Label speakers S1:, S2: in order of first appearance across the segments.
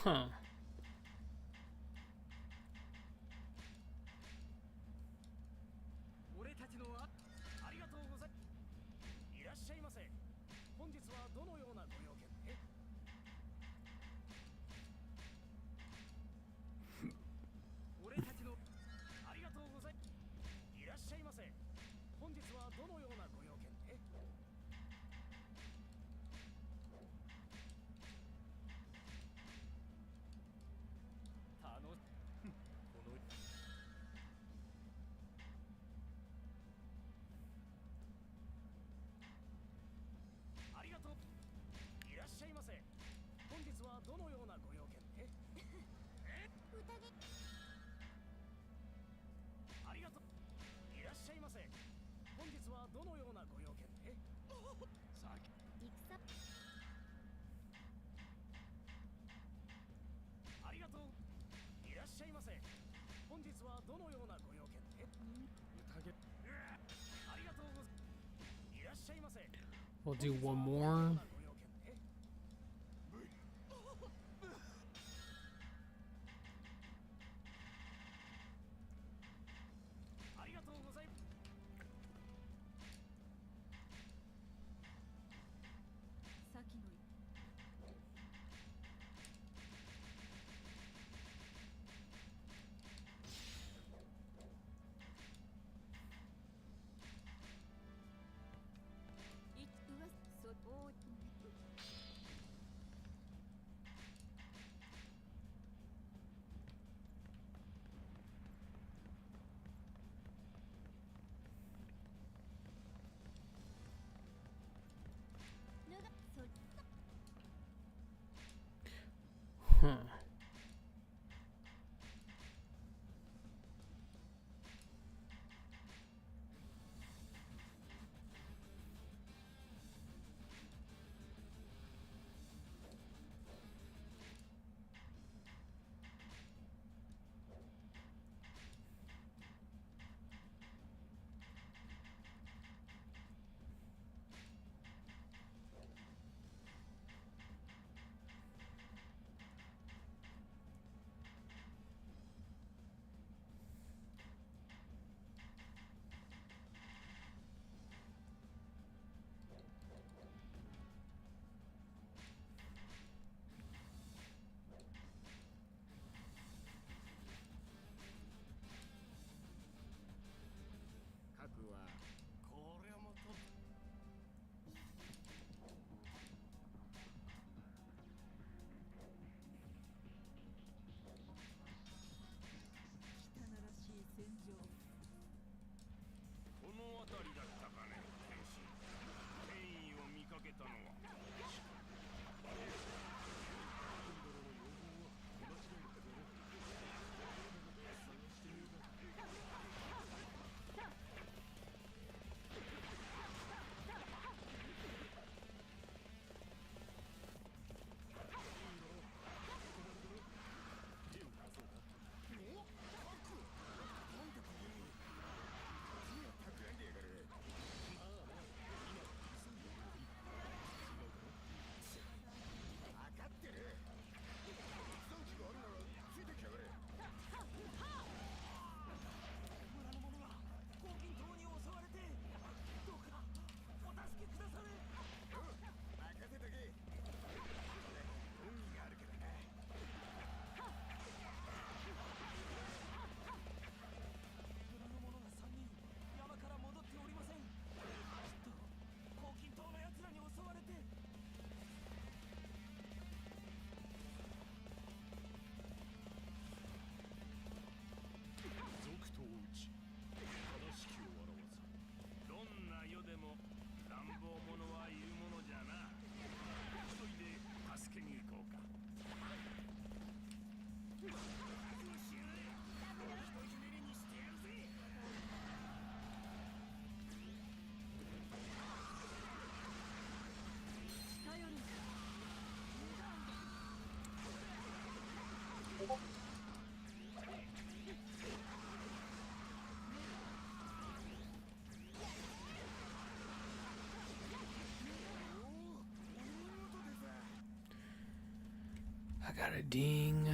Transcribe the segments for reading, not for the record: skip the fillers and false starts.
S1: Huh. We'll do one more. Huh. I got a ding.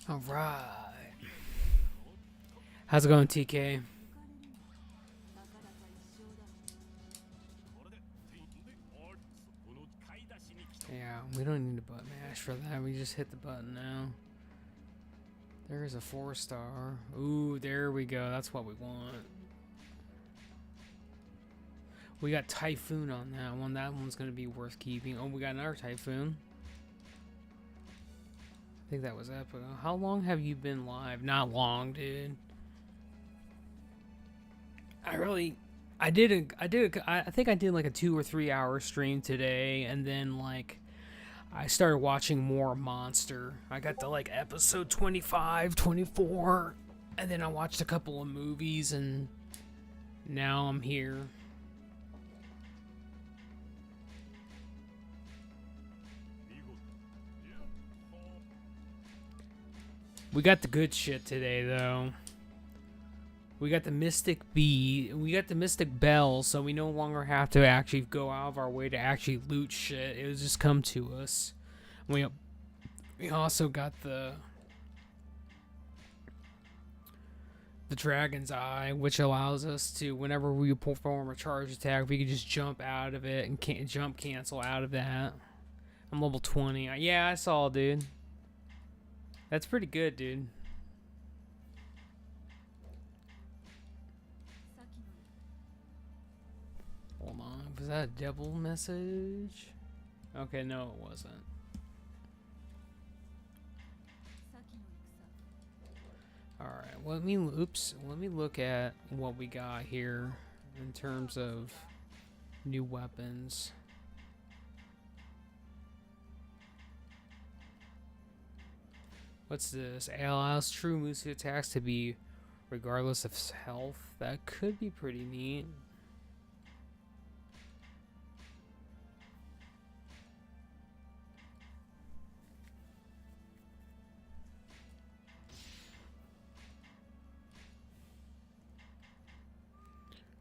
S1: All right. How's it going, TK? Yeah, we don't need a button mash for that. We just hit the button now. There's a 4-star. Ooh, there we go. That's what we want. We got Typhoon on that one. That one's going to be worth keeping. Oh, we got another Typhoon. I think that was epic. How long have you been live? Not long, dude. I think I did like a 2 or 3 hour stream today, and then like I started watching more Monster. I got to like episode 25, 24, and then I watched a couple of movies, and now I'm here. We got the good shit today, though. We got the Mystic Bee. We got the Mystic Bell, so we no longer have to actually go out of our way to actually loot shit. It will just come to us. We also got the Dragon's Eye, which allows us to, whenever we perform a charge attack, we can just jump out of it and jump cancel out of that. I'm level 20. Yeah, I saw, dude. That's pretty good, dude. Hold on. Was that a devil message? Okay, no, it wasn't. Alright, let me look at what we got here in terms of new weapons. What's this? Allows true Musu attacks to be regardless of health. That could be pretty neat.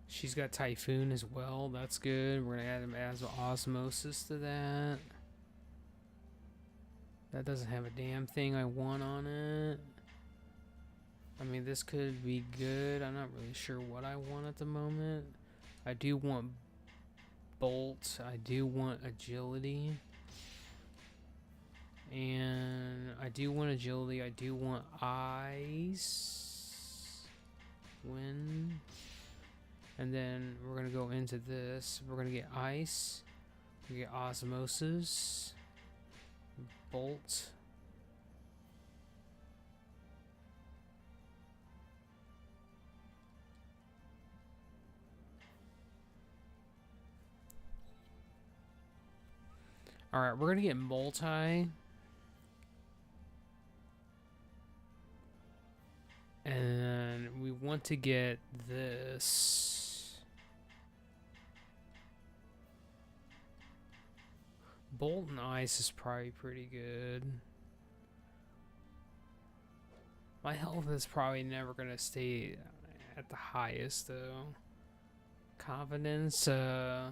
S1: She's got Typhoon as well. That's good. We're gonna add him as Osmosis to that. That doesn't have a damn thing I want on it. I mean, this could be good. I'm not really sure what I want at the moment. I do want Bolt. I do want Agility. And I do want Agility. I do want Ice. Wind. And then we're going to go into this. We're going to get Ice. We get Osmosis. Bolt. Alright, we're going to get Multi. And we want to get this. Bolt and Ice is probably pretty good. My health is probably never gonna stay at the highest though. Confidence, I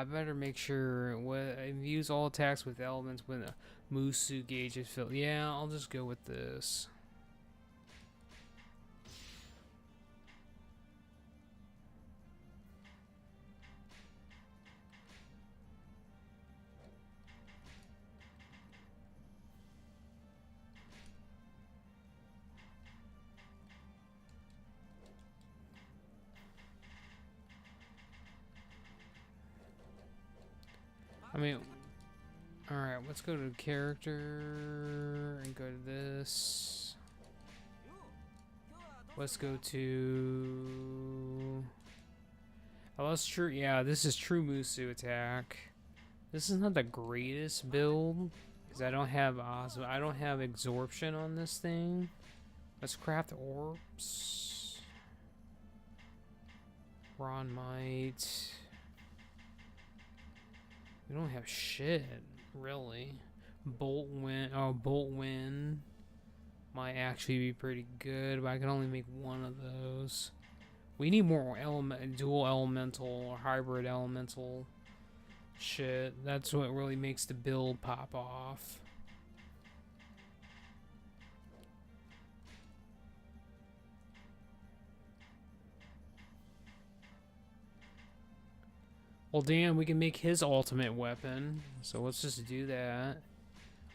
S1: better make sure use all attacks with elements when the Musu gauge is filled. Yeah, I'll just go with this. I mean, alright, let's go to character and go to this. Let's go to... Oh, that's true. Yeah, this is true Musu attack. This is not the greatest build because I don't have I don't have absorption on this thing. Let's craft orbs. Ron might. We don't have shit, really. Bolt wind. Oh, bolt wind might actually be pretty good, but I can only make one of those. We need more dual elemental or hybrid elemental shit. That's what really makes the build pop off. Well, damn, we can make his ultimate weapon. So let's just do that.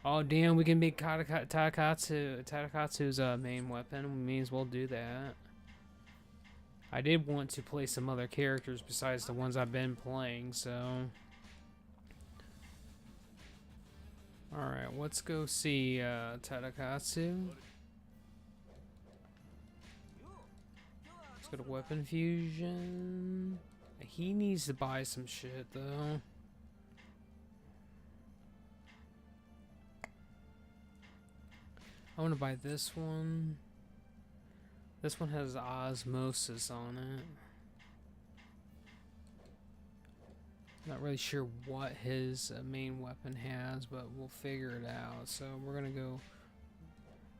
S1: Oh, damn, we can make Tadakatsu's main weapon. We may as well do that. I did want to play some other characters besides the ones I've been playing, so... Alright, let's go see Tadakatsu. Let's go to Weapon Fusion. He needs to buy some shit, though. I want to buy this one. This one has osmosis on it. Not really sure what his main weapon has, but we'll figure it out. So we're gonna go...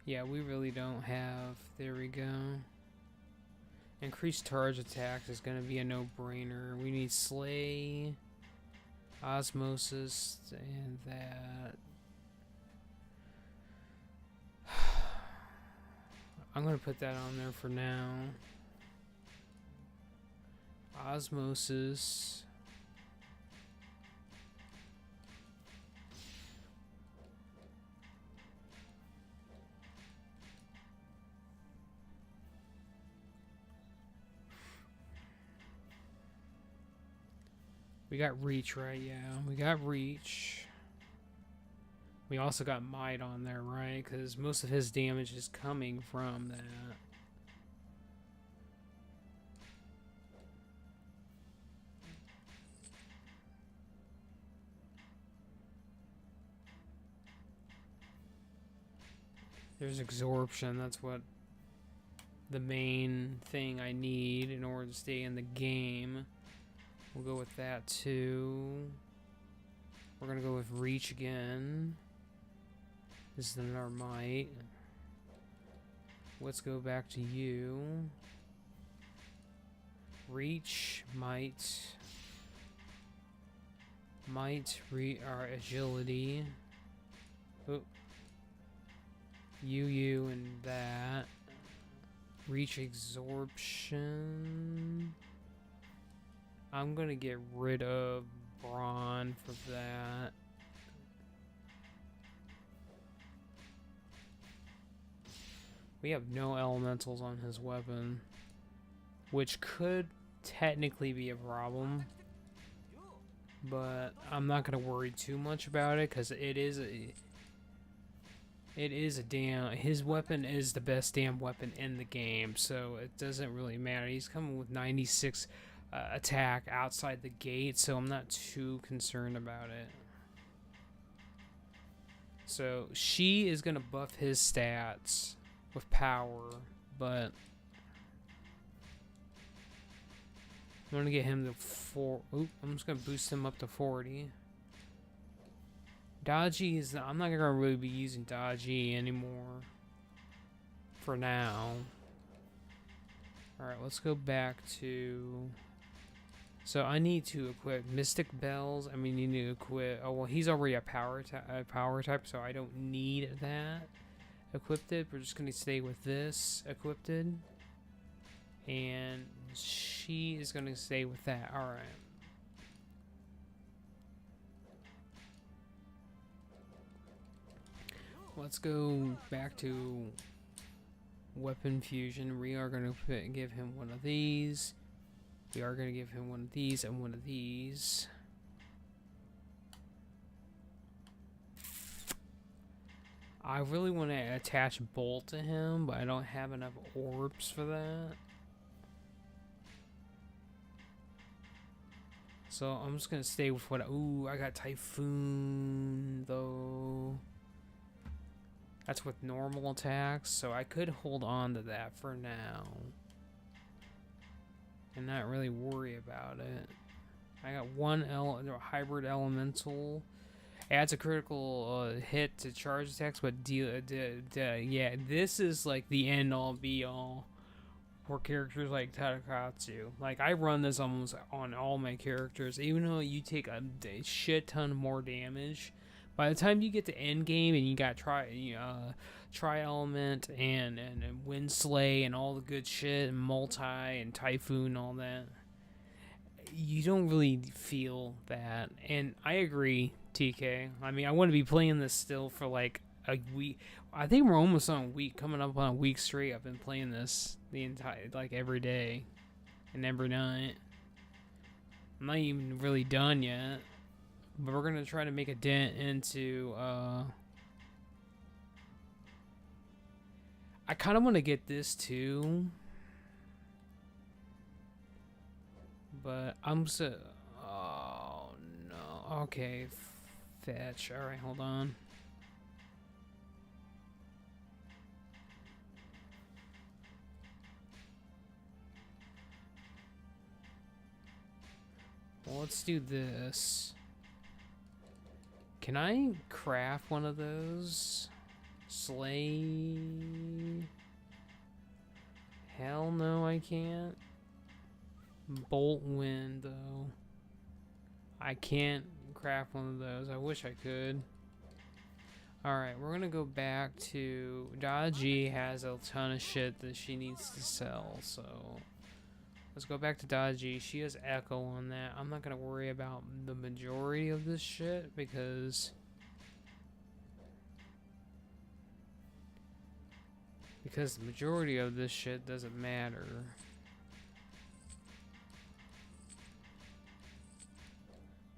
S1: Yeah, we really don't have... There we go. Increased charge attack is gonna be a no-brainer. We need Slay, Osmosis, and that. I'm gonna put that on there for now. Osmosis. We got Reach, right? Yeah, we got Reach. We also got Might on there, right? Because most of his damage is coming from that. There's Absorption. That's what the main thing I need in order to stay in the game. We'll go with that too. We're gonna go with Reach again. This is another Might. Let's go back to you. Reach, Might. Might, our Agility. Oh. You, and that. Reach, Absorption. I'm gonna get rid of Brawn for that. We have no elementals on his weapon, which could technically be a problem, but I'm not gonna worry too much about it because it is a damn, his weapon is the best damn weapon in the game, so it doesn't really matter. He's coming with 96 attack outside the gate, so I'm not too concerned about it. So she is gonna buff his stats with power, but I'm gonna get him to 4. Oop, I'm just gonna boost him up to 40. Dodgy is. I'm not gonna really be using Dodgy anymore. For now. Alright, let's go back to. So I need to equip Mystic Bells. I mean, you need to equip. Oh well, he's already a power type, so I don't need that equipped. We're just gonna stay with this equipped, and she is gonna stay with that. All right. Let's go back to weapon fusion. We are gonna give him one of these. We are going to give him one of these and one of these. I really want to attach Bolt to him, but I don't have enough orbs for that. So I'm just going to stay with what... Ooh, I got Typhoon, though. That's with normal attacks, so I could hold on to that for now. And not really worry about it. I got one hybrid elemental. Adds a critical hit to charge attacks, but yeah, this is like the end all be all for characters like Tadakatsu. Like I run this almost on all my characters, even though you take a shit ton more damage. By the time you get to end game and you got Tri-Element and Windslay and all the good shit and Multi and Typhoon and all that, you don't really feel that. And I agree, TK. I mean, I want to be playing this still for like a week. I think we're almost on a week, coming up on a week straight. I've been playing this the entire, like every day and every night. I'm not even really done yet. But we're gonna try to make a dent into I kind of want to get this too, but I'm so. Oh no. Okay, fetch. All right, hold on. Well, let's do this. Can I craft one of those? Slay? Hell no, I can't. Bolt Wind, though. I can't craft one of those. I wish I could. Alright, we're gonna go back to... Dodgy has a ton of shit that she needs to sell, so... Let's go back to Dodgy. She has Echo on that. I'm not gonna worry about the majority of this shit because the majority of this shit doesn't matter.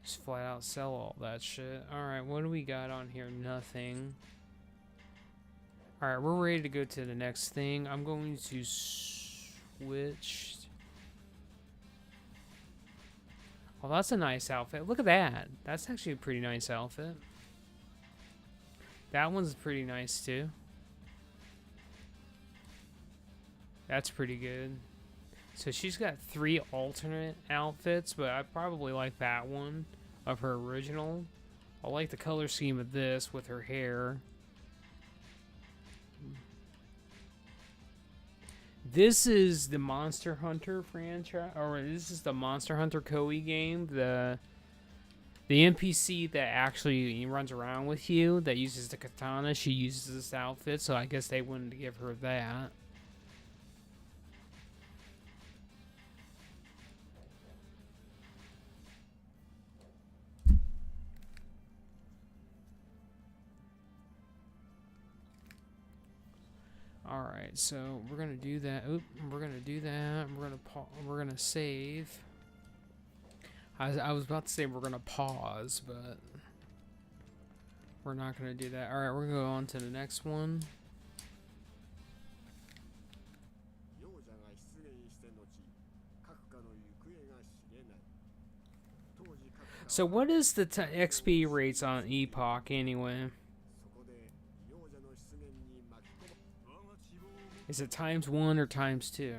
S1: Just flat out sell all that shit. Alright, what do we got on here? Nothing. Alright, we're ready to go to the next thing. I'm going to switch. Well, that's a nice outfit. Look at that. That's actually a pretty nice outfit. That one's pretty nice too. That's pretty good. So she's got 3 alternate outfits, but I probably like that one of her original. I like the color scheme of this with her hair. This is the Monster Hunter franchise, or this is the Monster Hunter Koei game. The NPC that actually runs around with you, that uses the katana, she uses this outfit, so I guess they wanted to give her that. Alright, so we're gonna do that. Oop, we're gonna do that. We're gonna save. I was about to say we're gonna pause, but we're not gonna do that. Alright, we're gonna go on to the next one. So what is the XP rates on Epoch anyway? Is it ×1 or ×2?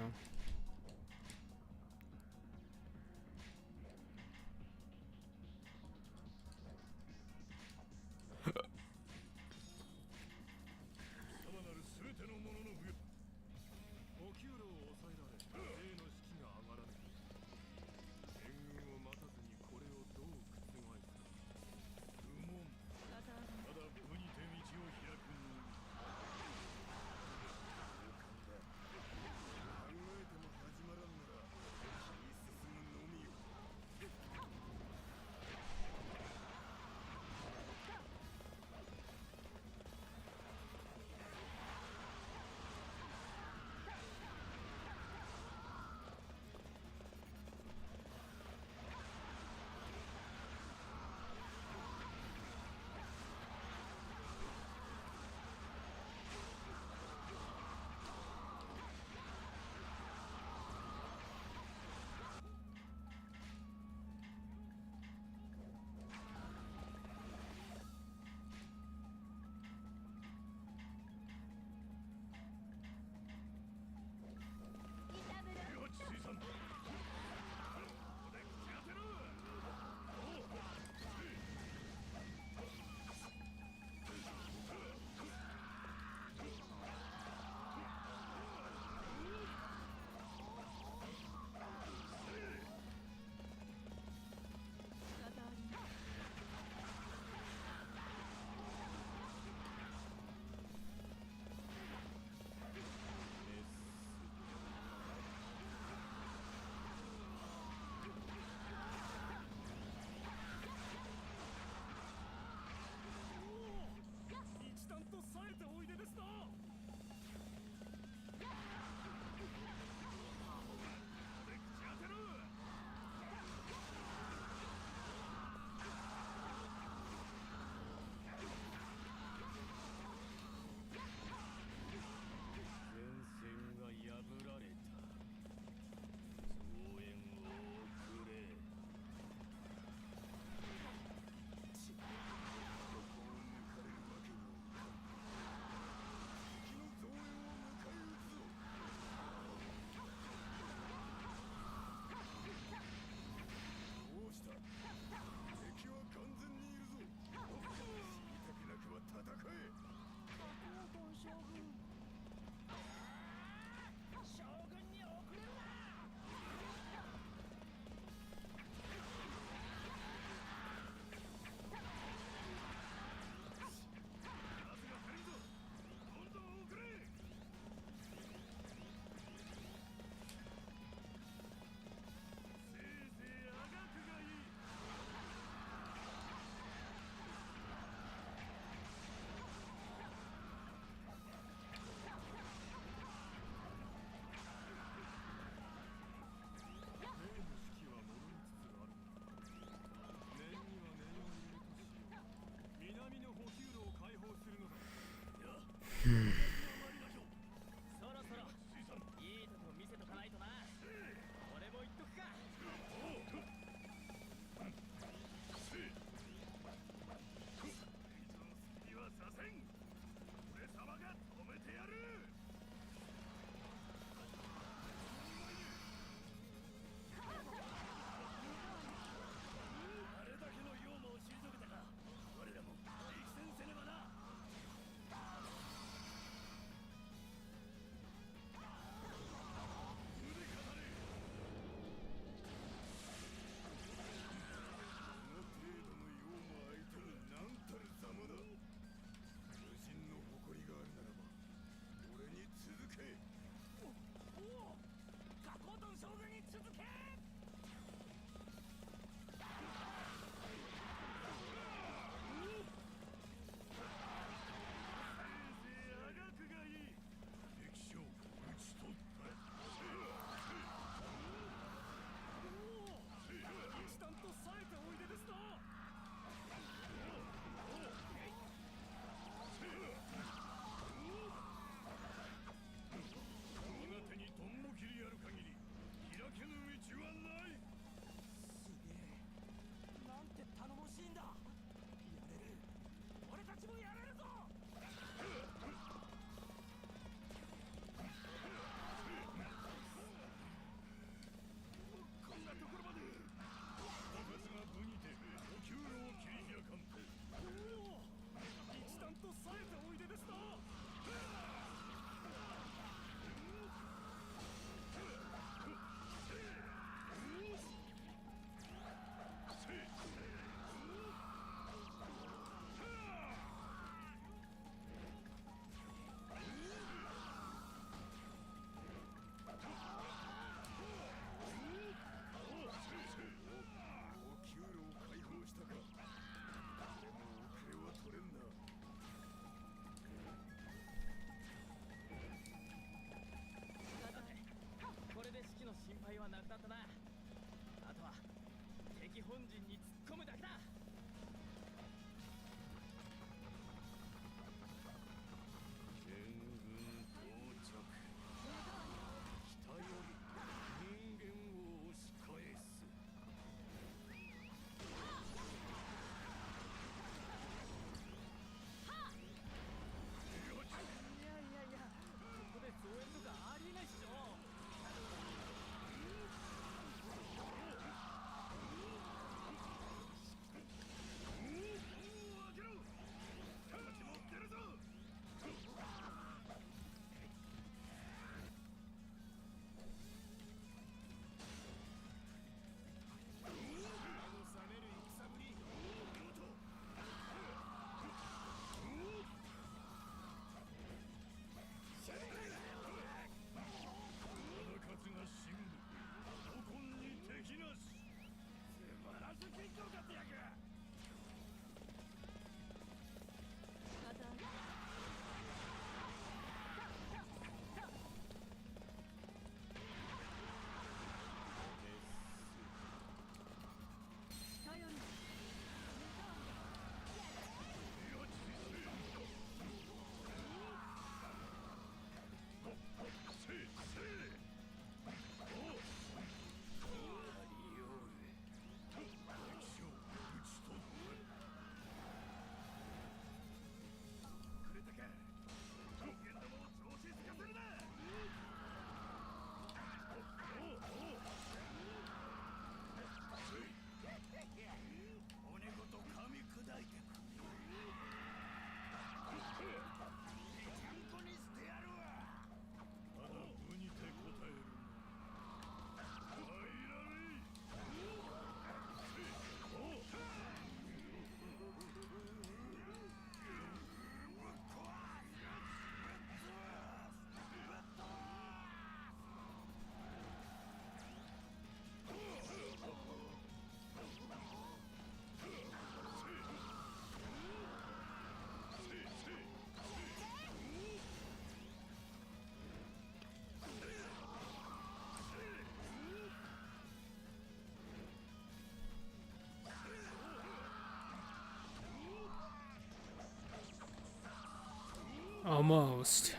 S1: Almost.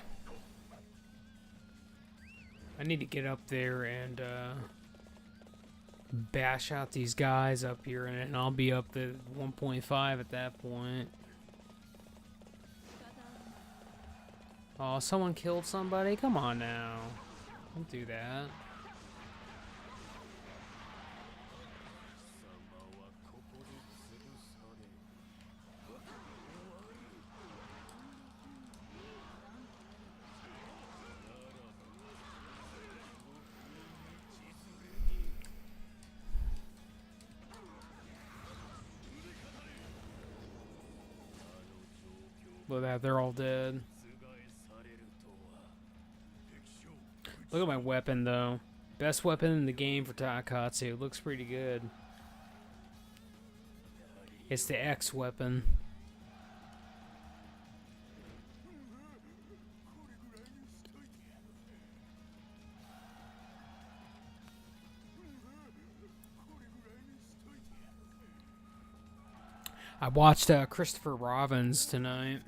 S1: I need to get up there and bash out these guys up here, and I'll be up to 1.5 at that point. Oh, someone killed somebody? Come on now. Don't do that. Look at that, they're all dead. Look at my weapon, though. Best weapon in the game for Takatsu. Looks pretty good. It's the X weapon. I watched Christopher Robin's tonight.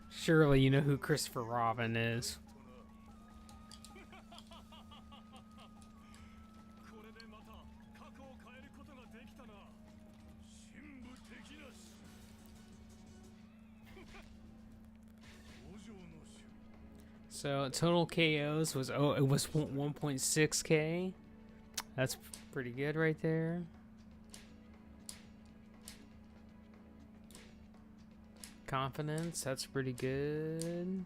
S1: Surely you know who Christopher Robin is. So total KOs was it was 1.6k. That's pretty good right there. Confidence, that's pretty good.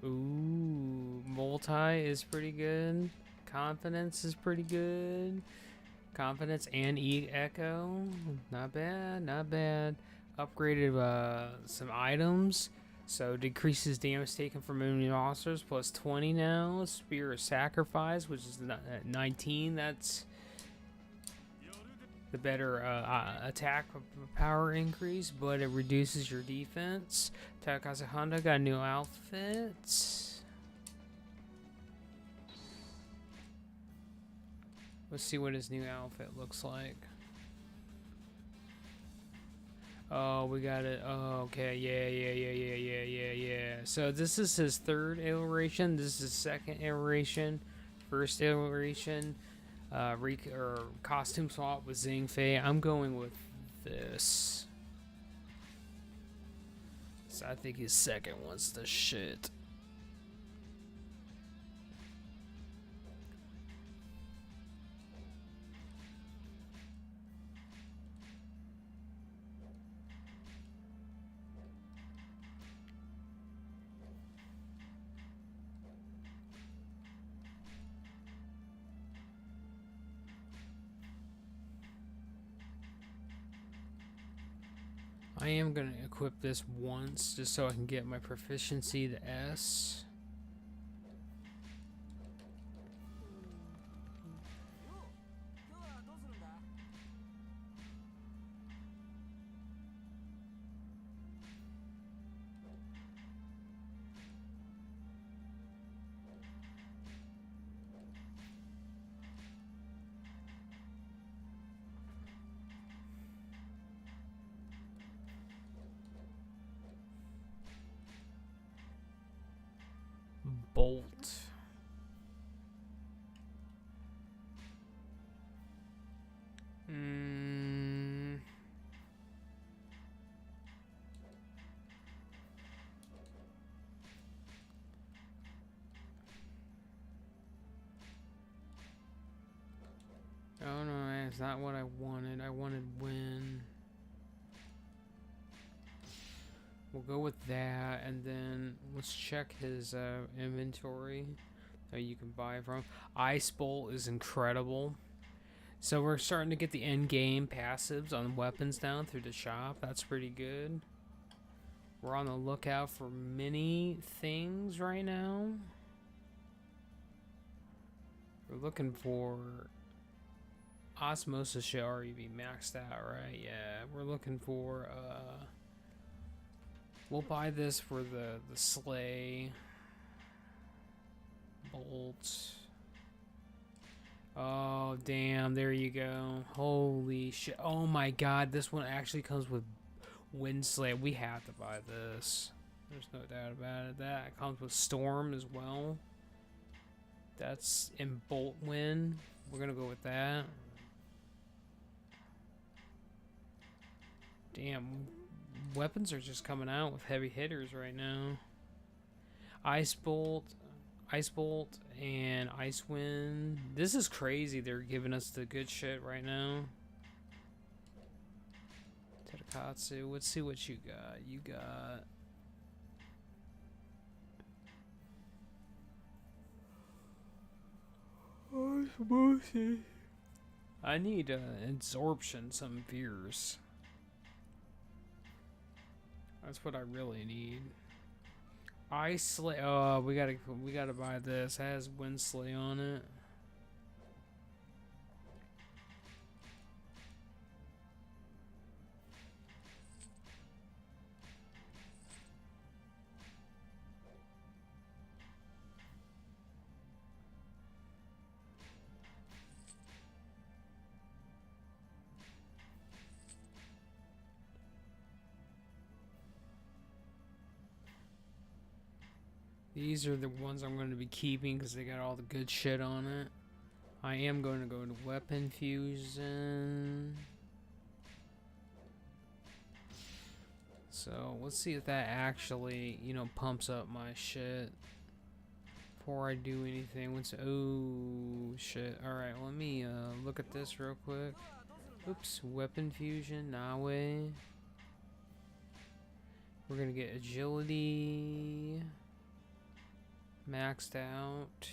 S1: Ooh, multi is pretty good. Confidence is pretty good. Confidence and echo, not bad, not bad. Upgraded some items, so decreases damage taken from enemy monsters plus 20 now. Spear of Sacrifice, which is 19. That's the better attack power increase, but it reduces your defense. Takase Honda got a new outfit. Let's see what his new outfit looks like. Oh, we got it. Oh, okay. Yeah. So this is his third iteration. This is his second iteration. First iteration, or costume swap with Zing Fei. I'm going with this. So I think his second one's the shit. I am going to equip this once just so I can get my proficiency to S. Bolt. Oh no, that's not what I wanted. I wanted win. We'll go with that, and then let's check his inventory that you can buy from. Ice Bolt is incredible. So we're starting to get the end game passives on weapons now through the shop. That's pretty good. We're on the lookout for many things right now. We're looking for Osmosis should already be maxed out, right? Yeah, we're looking for we'll buy this for the sleigh bolt. Oh damn, there you go. Holy shit. Oh my god, this one actually comes with wind sleigh. We have to buy this. There's no doubt about it. That comes with storm as well. That's in bolt wind. We're gonna go with that. Damn, weapons are just coming out with heavy hitters right now. Ice Bolt, and Ice Wind. This is crazy. They're giving us the good shit right now. Tetakatsu, let's see what you got. You got... Osmosis. I need absorption, some fears. That's what I really need. Ice Slay. Oh, we gotta buy this. It has Wind Slay on it. These are the ones I'm going to be keeping because they got all the good shit on it. I am going to go to Weapon Fusion. So let's see if that actually, you know, pumps up my shit before I do anything. Oh shit! All right, let me look at this real quick. Oops, Weapon Fusion, Nawe. We're gonna get agility maxed out.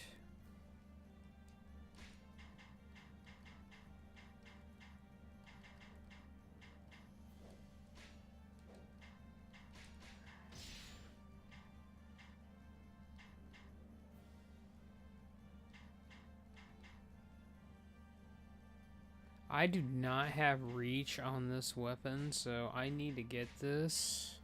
S1: I do not have reach on this weapon, so I need to get this.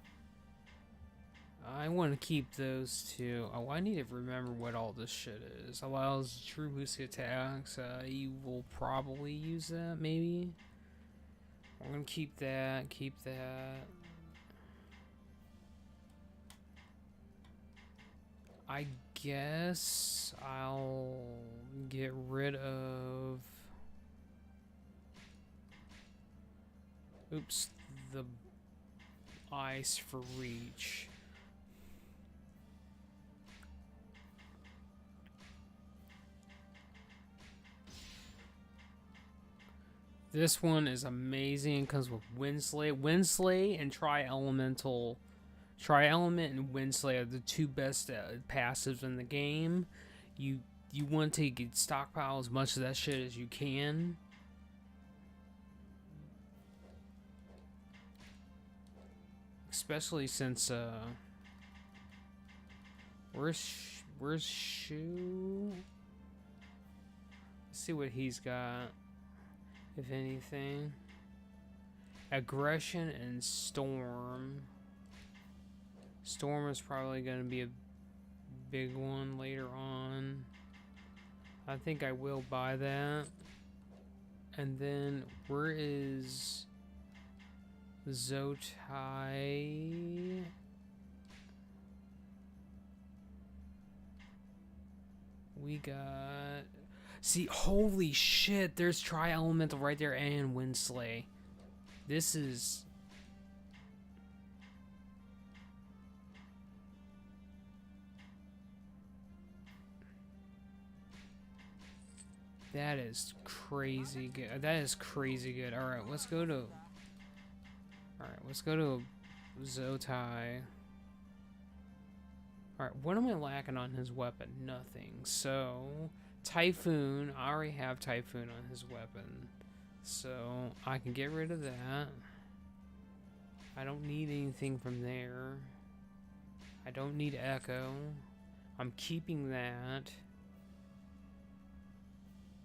S1: I want to keep those two. Oh, I need to remember what all this shit is. Allows true boost attacks. You will probably use that, maybe. I'm gonna keep that. Keep that. I guess I'll get rid of. Oops, the ice for reach. This one is amazing because with Windslay and Tri-Elemental. Tri-Element and Windslay are the two best passives in the game. You want to get stockpile as much of that shit as you can. Especially since where's Shu? Let's see what he's got. If anything. Aggression and Storm. Storm is probably going to be a big one later on. I think I will buy that. And then, where is Zotai? We got... See, holy shit, there's Tri-Elemental right there and Windslay. This is... That is crazy good. That is crazy good. Alright, let's go to... Alright, let's go to Zotai. Alright, what am I lacking on his weapon? Nothing. So... Typhoon, I already have Typhoon on his weapon, so I can get rid of that. I don't need anything from there. I don't need Echo. I'm keeping that.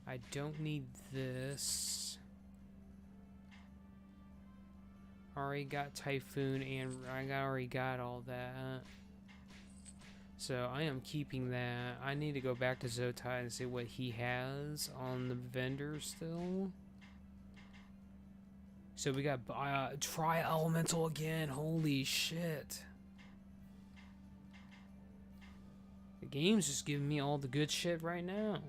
S1: I don't need this. Already got Typhoon and I already got all that. So I am keeping that. I need to go back to Zotai and see what he has on the vendor still. So we got Tri-Elemental again. Holy shit. The game's just giving me all the good shit right now.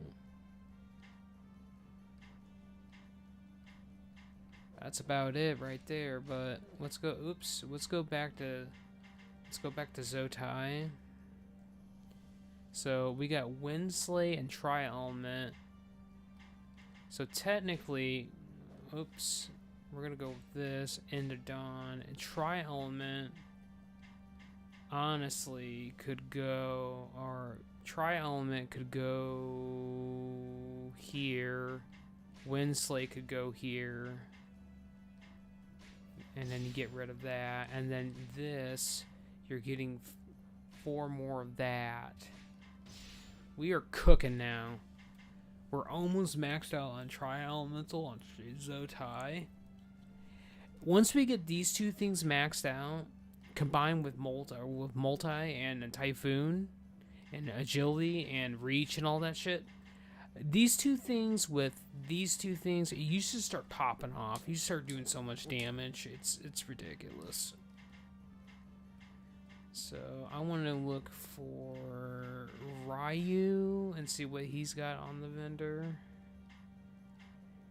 S1: That's about it right there, but let's go let's go back to Zotai. So we got Windslay and Tri-Element. So technically, we're gonna go with this End of Dawn and Tri-Element. Honestly, could go, or Tri-Element could go here. Windslay could go here, and then you get rid of that, and then this, you're getting 4 more of that. We are cooking now. We're almost maxed out on Tri-Elemental on Zotai. Once we get these two things maxed out, combined with multi and Typhoon and agility and reach and all that shit, these two things, you should start popping off. You start doing so much damage. It's ridiculous. So I want to look for Ryu and see what he's got on the vendor.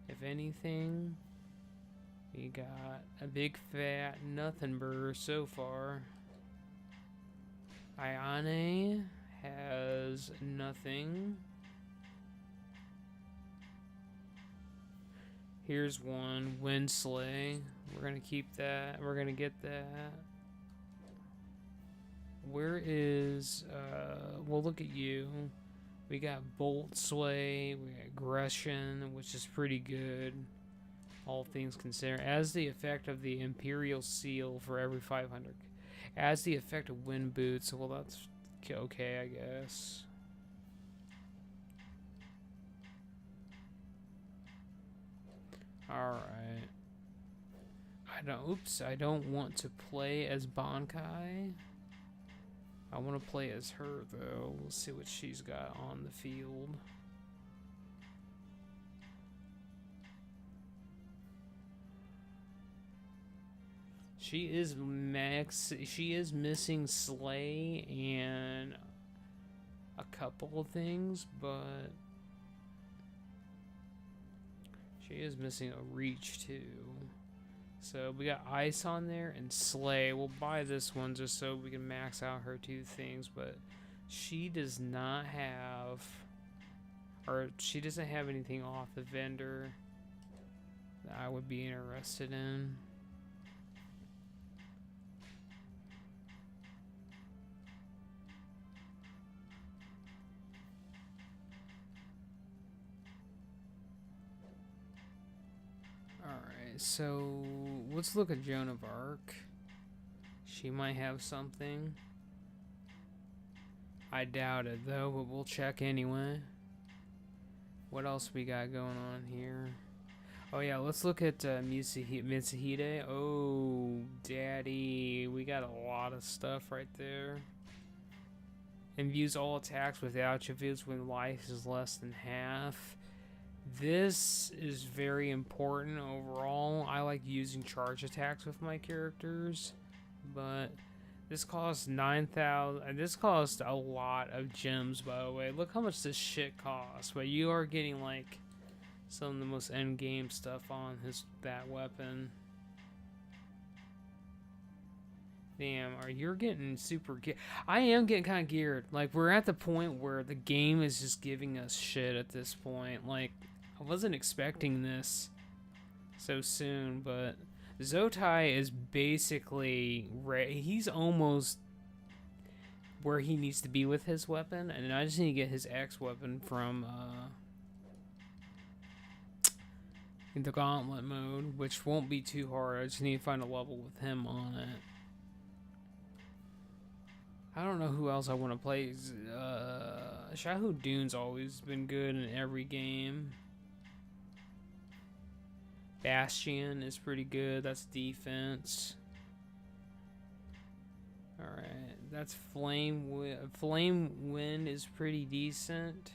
S1: If anything, we got a big fat nothing burger so far. Ayane has nothing. Here's one, Windslay. We're gonna keep that. We're gonna get that. Where is, we'll look at you. We got Bolt Sway, we got Aggression, which is pretty good, all things considered. As the effect of the Imperial Seal for every 500. As the effect of Wind Boots, well that's okay, I guess. Alright. I don't want to play as Bankai. I want to play as her, though. Let's see what she's got on the field. She is missing Slay and a couple of things, but she is missing a Reach too. So we got Ice on there and Slay. We'll buy this one just so we can max out her two things, but she does not have, or she doesn't have anything off the vendor that I would be interested in. Alright, so let's look at Joan of Arc. She might have something. I doubt it though, but we'll check anyway. What else we got going on here? Oh yeah, let's look at Mitsuhide. Oh, daddy. We got a lot of stuff right there. Imbues all attacks with attributes when life is less than half. This is very important overall. I like using charge attacks with my characters, but this costs 9,000, and this costs a lot of gems, by the way. Look how much this shit costs, but you are getting like some of the most end game stuff on that weapon. Damn, you're getting super geared. I am getting kind of geared. Like, we're at the point where the game is just giving us shit at this point. Like, I wasn't expecting this so soon, but Zotai is basically he's almost where he needs to be with his weapon, and I just need to get his X weapon from in the gauntlet mode, which won't be too hard. I just need to find a level with him on it. I don't know who else I want to play. Shahu Dune's always been good in every game. Bastion is pretty good. That's defense. Alright, that's Flame Wind is pretty decent.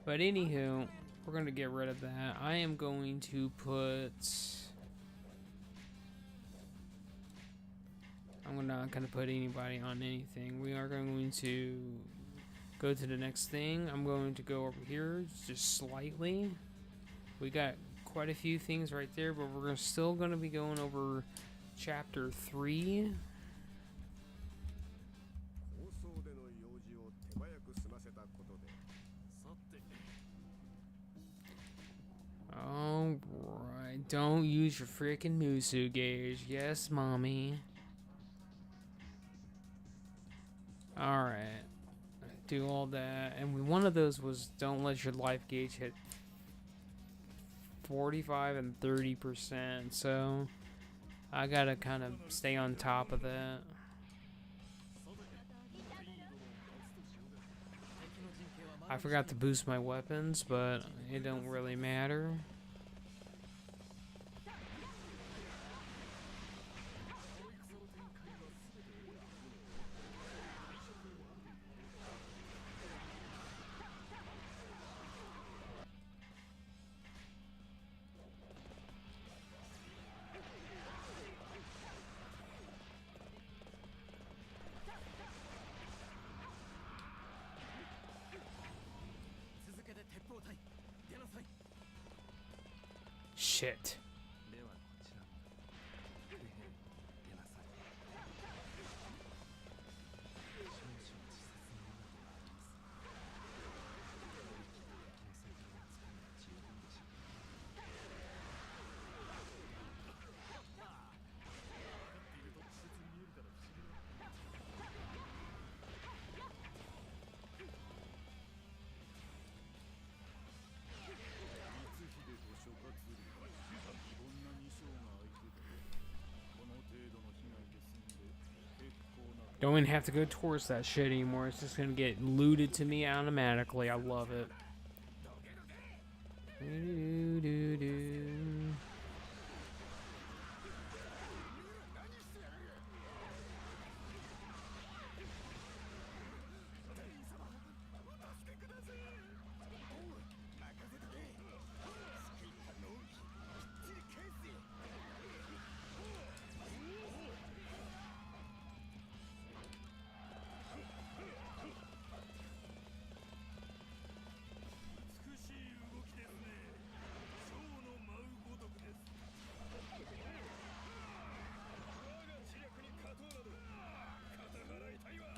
S1: But anywho, we're going to get rid of that. I am going to put... I'm not going to put anybody on anything. We are going to go to the next thing. I'm going to go over here just slightly. We got quite a few things right there, but we're still going to be going over chapter 3. Alright, don't use your freaking Musu gauge. Yes, mommy. Alright, do all that. And one of those was don't let your life gauge hit 45 and 30%, so I gotta kind of stay on top of that. I forgot to boost my weapons, but it don't really matter. Shit. Don't even have to go towards that shit anymore. It's just gonna get looted to me automatically. I love it.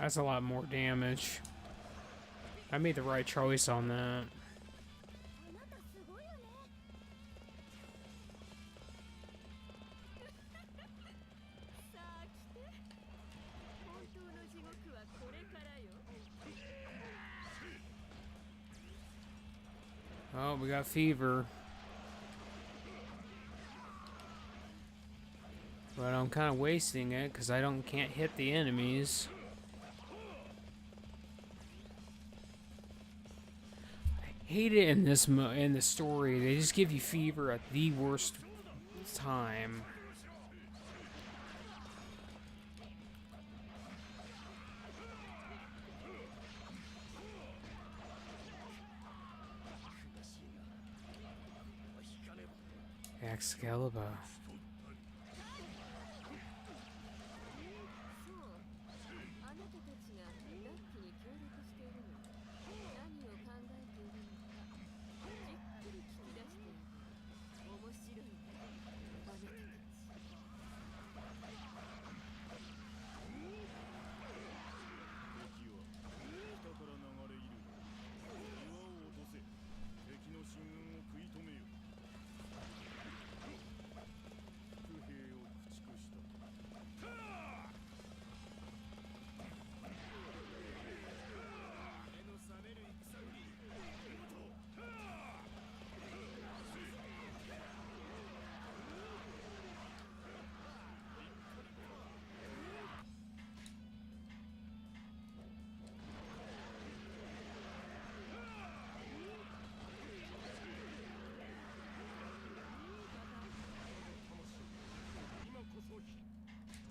S1: That's a lot more damage. I made the right choice on that. Oh, we got fever. But I'm kind of wasting it because I can't hit the enemies. I hate it in in the story. They just give you fever at the worst time. Excalibur.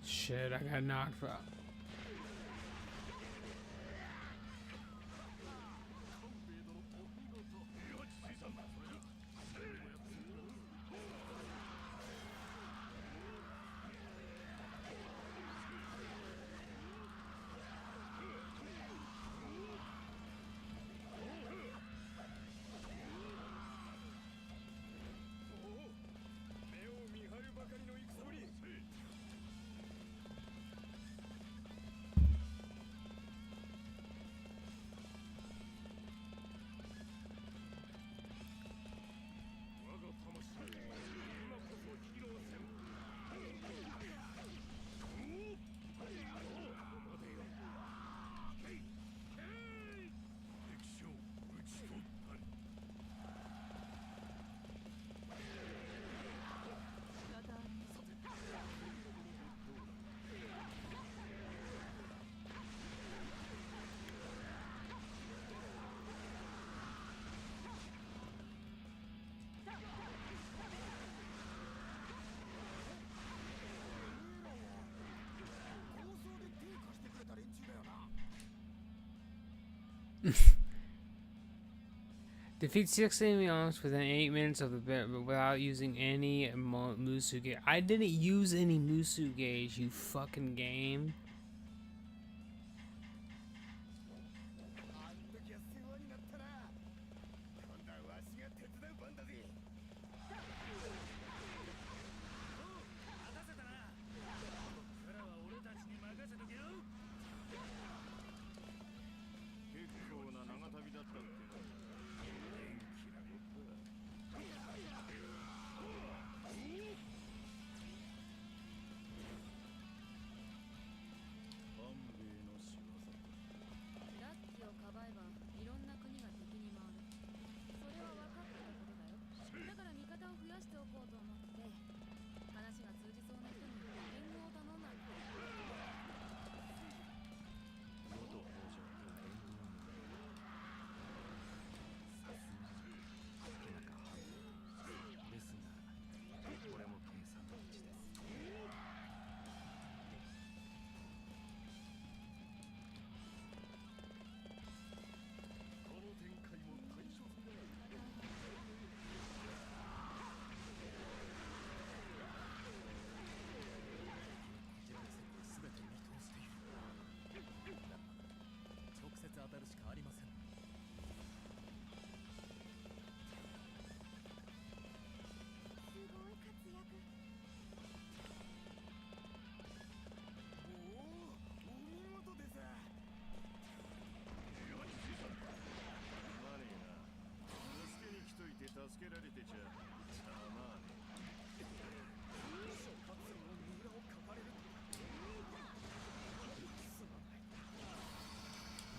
S1: Shit, I got knocked out. Defeat 6 enemy arms within 8 minutes of the bit without using any Musu gauge. I didn't use any Musu gauge, you fucking game.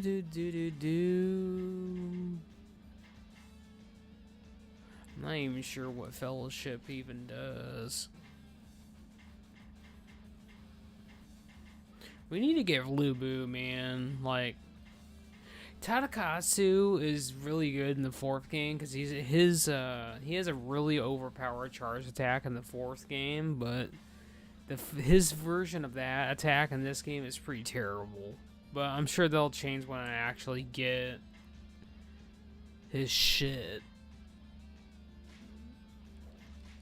S1: Do do do do do. I'm not even sure what fellowship even does. We need to get Lubu, man. Like, Tadakatsu is really good in the fourth game because he has a really overpowered charge attack in the fourth game, but his version of that attack in this game is pretty terrible. But I'm sure they'll change when I actually get his shit.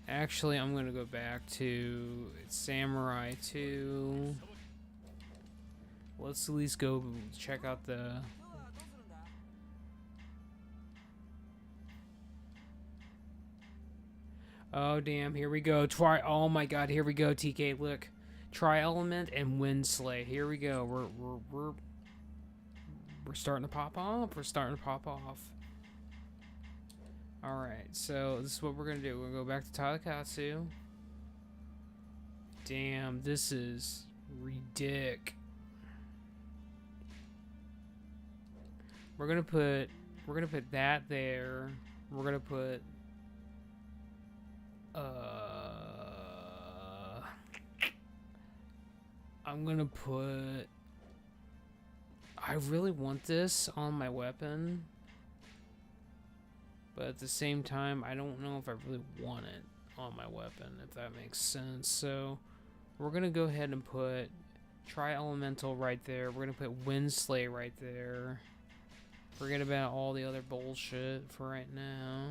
S1: Actually, I'm gonna go back to Samurai 2. Let's at least go check out the... Oh damn, here we go. Oh my god, here we go, TK, look. Tri-element and Windslay. Here we go. We're starting to pop off. We're starting to pop off. Alright, so this is what we're gonna do. We're gonna go back to Tadakatsu. Damn, this is ridiculous. We're gonna put that there. We're gonna put I'm gonna put... I really want this on my weapon, but at the same time, I don't know if I really want it on my weapon, if that makes sense. So we're gonna go ahead and put Tri-Elemental right there. We're gonna put Windslay right there. Forget about all the other bullshit for right now.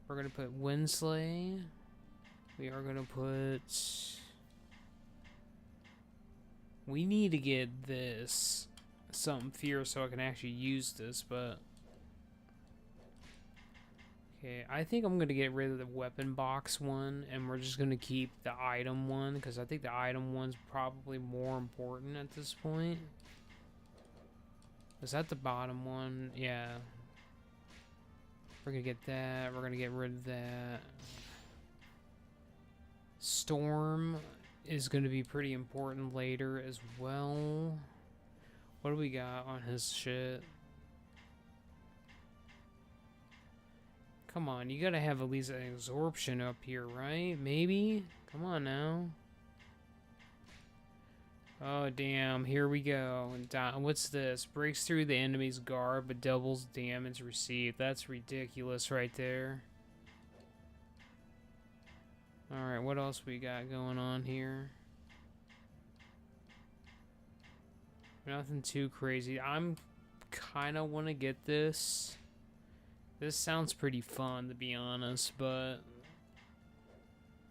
S1: We're gonna put Windslay. We are gonna put... We need to get this something fierce so I can actually use this, but... Okay, I think I'm gonna get rid of the weapon box one, and we're just gonna keep the item one, because I think the item one's probably more important at this point. Is that the bottom one? Yeah. We're gonna get that. We're gonna get rid of that. Storm is gonna be pretty important later as well. What do we got on his shit? Come on, you gotta have at least an absorption up here, right? Maybe? Come on now. Oh, damn. Here we go. What's this? Breaks through the enemy's guard, but doubles damage received. That's ridiculous right there. Alright, what else we got going on here? Nothing too crazy. I'm kind of want to get this. This sounds pretty fun, to be honest, but...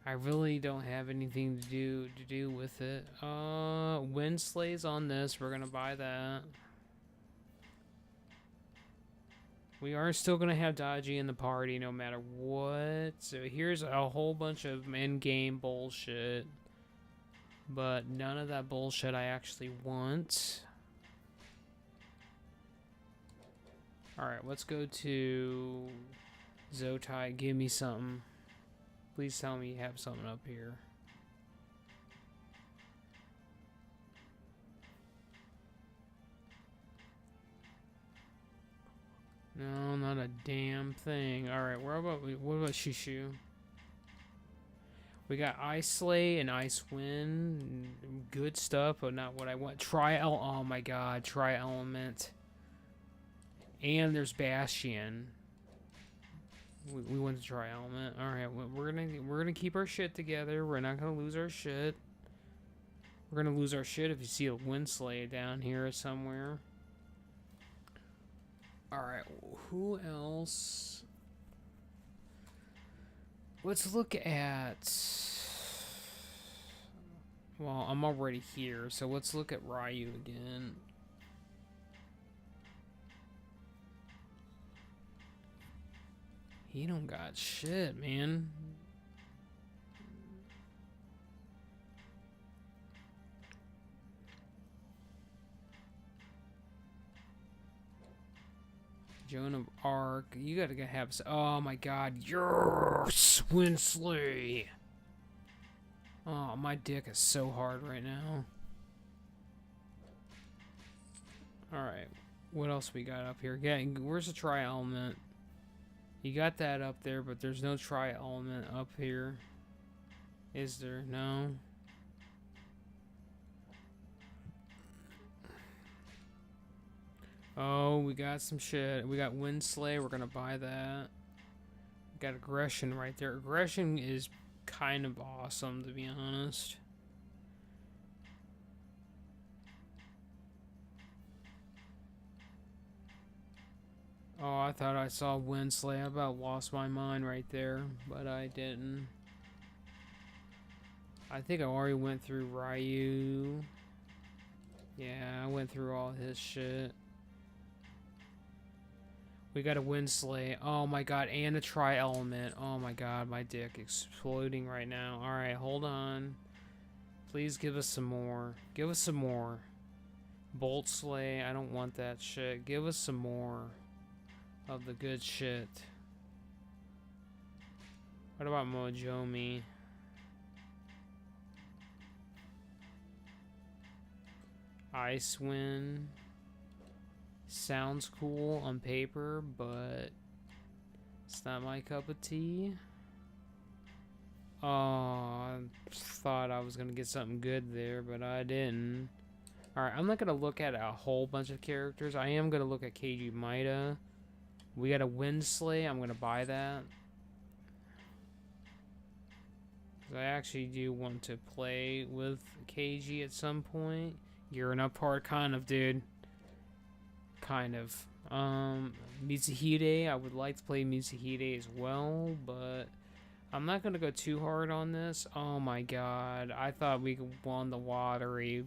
S1: I really don't have anything to do with it. Windslay's on this. We're gonna buy that. We are still gonna have Dodgy in the party no matter what. So here's a whole bunch of in-game bullshit, but none of that bullshit I actually want. Alright, let's go to Zotai. Give me something. Please tell me you have something up here. No, not a damn thing. Alright, what about Shushu? We got Ice Slay and Ice Wind. Good stuff, but not what I want. Oh my god, Tri-Element. And there's Bastion. We went to Tri-Element. Alright, we're gonna keep our shit together. We're not gonna lose our shit. We're gonna lose our shit if you see a Windslay down here somewhere. Alright, who else? Let's look at... Well, I'm already here, so let's look at Ryu again. He don't got shit, man. Joan of Arc. You gotta have... Oh my god. Yes! Winsley! Oh, my dick is so hard right now. Alright. What else we got up here? Yeah, where's the tri-element? You got that up there, but there's no tri-element up here. Is there? No. Oh, we got some shit. We got Windslay. We're gonna buy that. We got Aggression right there. Aggression is kind of awesome, to be honest. Oh, I thought I saw Windslay. I about lost my mind right there, but I didn't. I think I already went through Ryu. Yeah, I went through all his shit. We got a Windslay. Oh my god, and a tri-element. Oh my god, my dick exploding right now. Alright, hold on. Please give us some more. Give us some more. Bolt Slay, I don't want that shit. Give us some more of the good shit. What about Mojomi? Icewind. Sounds cool on paper, but it's not my cup of tea. Oh, I thought I was gonna get something good there, but I didn't. Alright, I'm not gonna look at a whole bunch of characters. I am gonna look at Keiji Maida. We got a Windslay. I'm gonna buy that. I actually do want to play with Keiji at some point. You're an up part, kind of, dude. Kind of. Mitsuhide, I would like to play Mitsuhide as well, but I'm not gonna go too hard on this. Oh my god, I thought we won the lottery.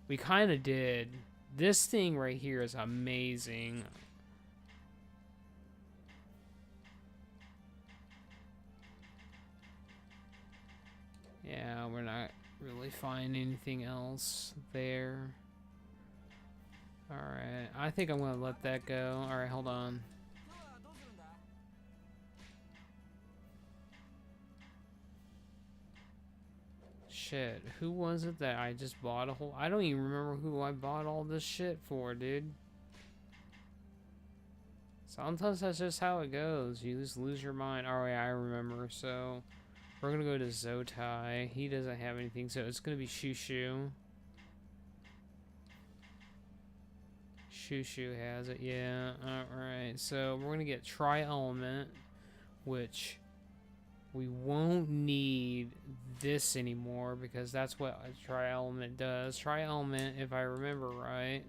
S1: We kind of did. This thing right here is amazing. Yeah, we're not really finding anything else there. Alright, I think I'm gonna let that go. Alright, hold on. Shit, who was it that I just bought a whole... I don't even remember who I bought all this shit for, dude. Sometimes that's just how it goes. You just lose your mind. Alright, I remember. So, we're gonna go to Zotai. He doesn't have anything, so it's gonna be Shushu. Shushu has it, yeah. Alright, so we're gonna get Tri-Element, which we won't need this anymore because that's what a Tri-Element does. Tri-Element, if I remember right,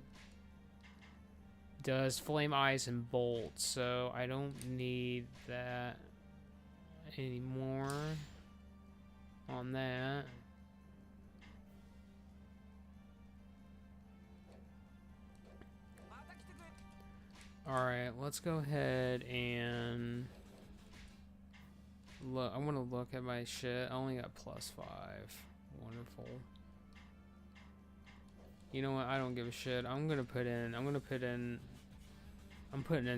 S1: does Flame, Ice, and Bolt, so I don't need that anymore on that. Alright, let's go ahead and look. I want to look at my shit. I only got +5. Wonderful. You know what? I don't give a shit. I'm putting in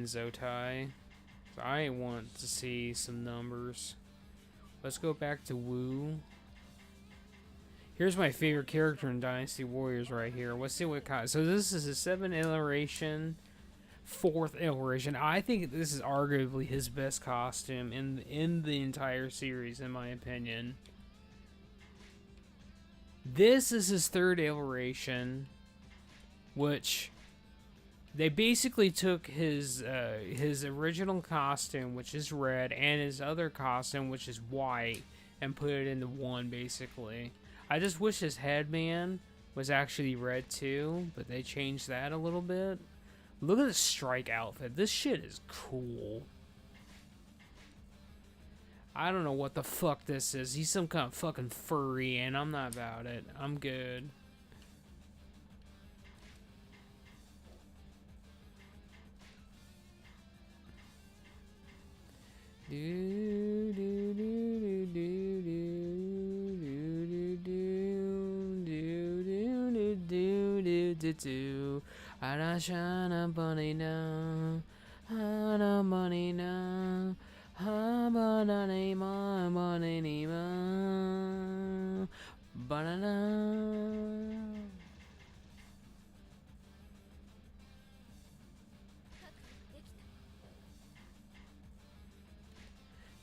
S1: Zotai. So I want to see some numbers. Let's go back to Wu. Here's my favorite character in Dynasty Warriors right here. Let's see what kind. So this is a 7th iteration. 4th iteration. I think this is arguably his best costume in the entire series, in my opinion. This is his 3rd iteration, which they basically took his original costume, which is red, and his other costume, which is white, and put it into one, basically. I just wish his headband was actually red too, but they changed that a little bit. Look at the Strike outfit. This shit is cool. I don't know what the fuck this is. He's some kind of fucking furry, and I'm not about it. I'm good. Do do do do do do do do do do. Arashana bunny now, Hana money now, Habanani ma money ma, banana.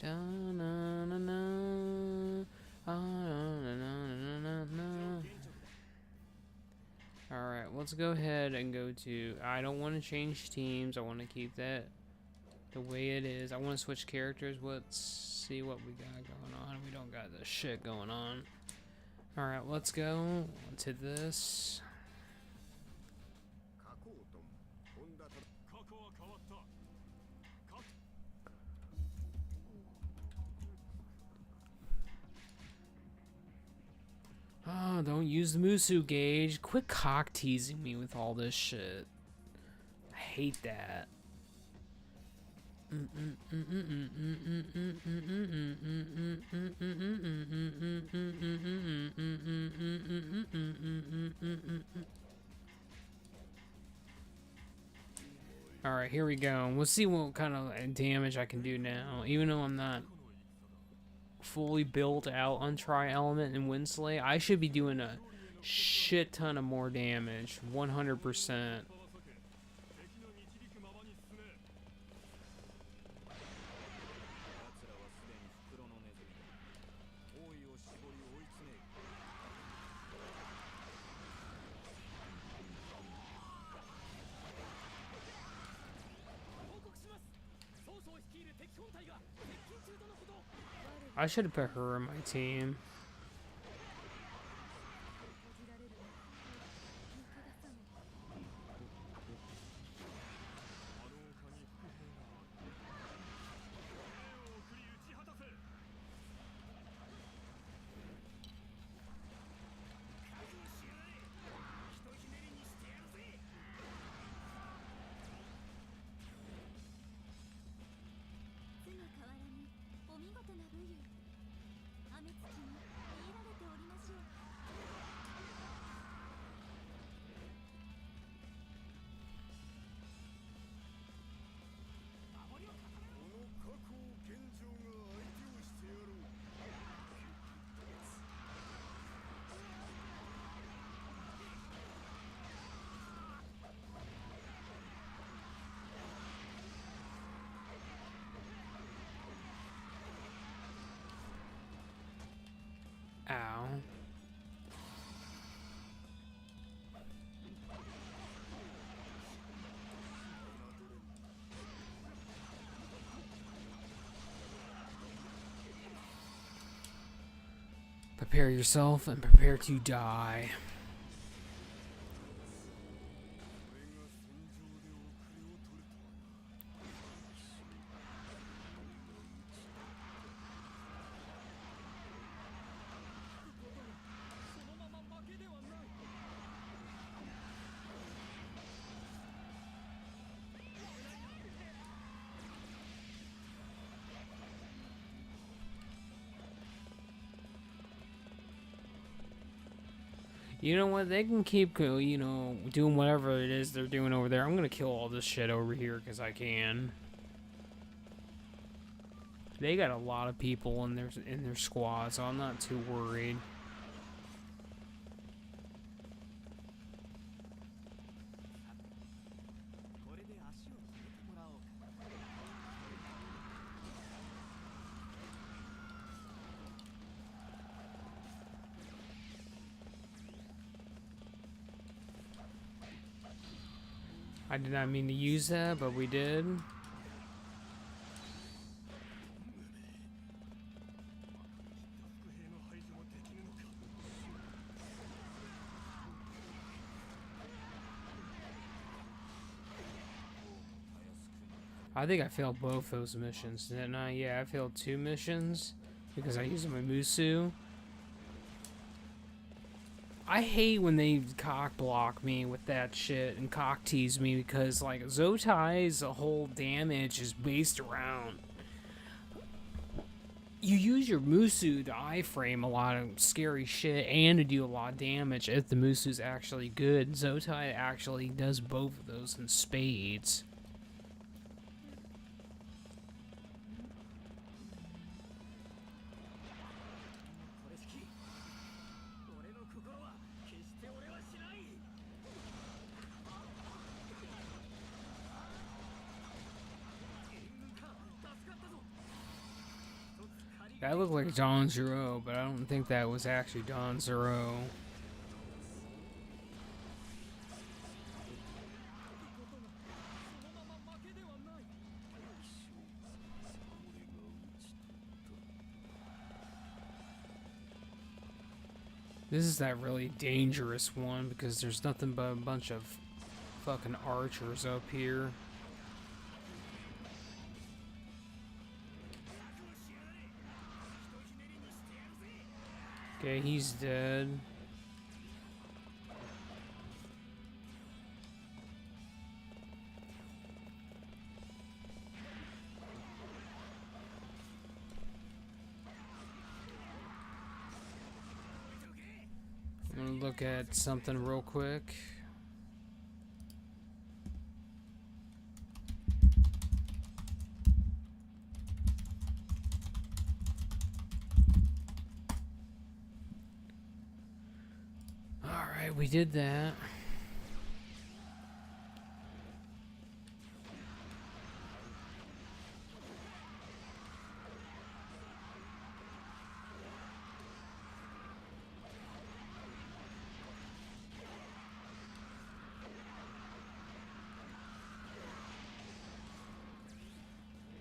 S1: Alright, let's go ahead and go to... I don't want to change teams. I want to keep that the way it is. I want to switch characters. Let's see what we got going on. We don't got this shit going on. Alright, let's go to this. Oh, don't use the Musu gauge. Quit cock teasing me with all this shit. I hate that. Alright, here we go. We'll see what kind of damage I can do now. Even though I'm not fully built out on Tri-Element and Windslay, I should be doing a shit ton of more damage. 100%. I should have put her in my team. Ow. Prepare yourself and prepare to die. You know what? They can keep, you know, doing whatever it is they're doing over there. I'm gonna kill all this shit over here because I can. They got a lot of people in their squad, so I'm not too worried. I did not mean to use that, but we did. I think I failed both those missions, didn't I? Yeah, I failed 2 missions because I used my Musu. I hate when they cock block me with that shit and cock tease me because, like, Zotai's whole damage is based around. You use your Musu to iframe a lot of scary shit and to do a lot of damage if the Musu's actually good. Zotai actually does both of those in spades. That looked like Don Zero, but I don't think that was actually Don Zero. This is that really dangerous one because there's nothing but a bunch of fucking archers up here. Okay, he's dead. I'm gonna look at something real quick. Alright, we did that.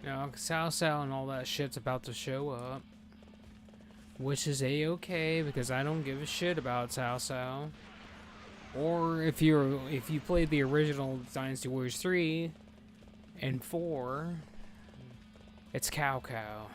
S1: Now, Cao Cao and all that shit's about to show up. Which is a-okay because I don't give a shit about Cao Cao. Or if you played the original Dynasty Warriors 3 and 4, it's Cao Cao.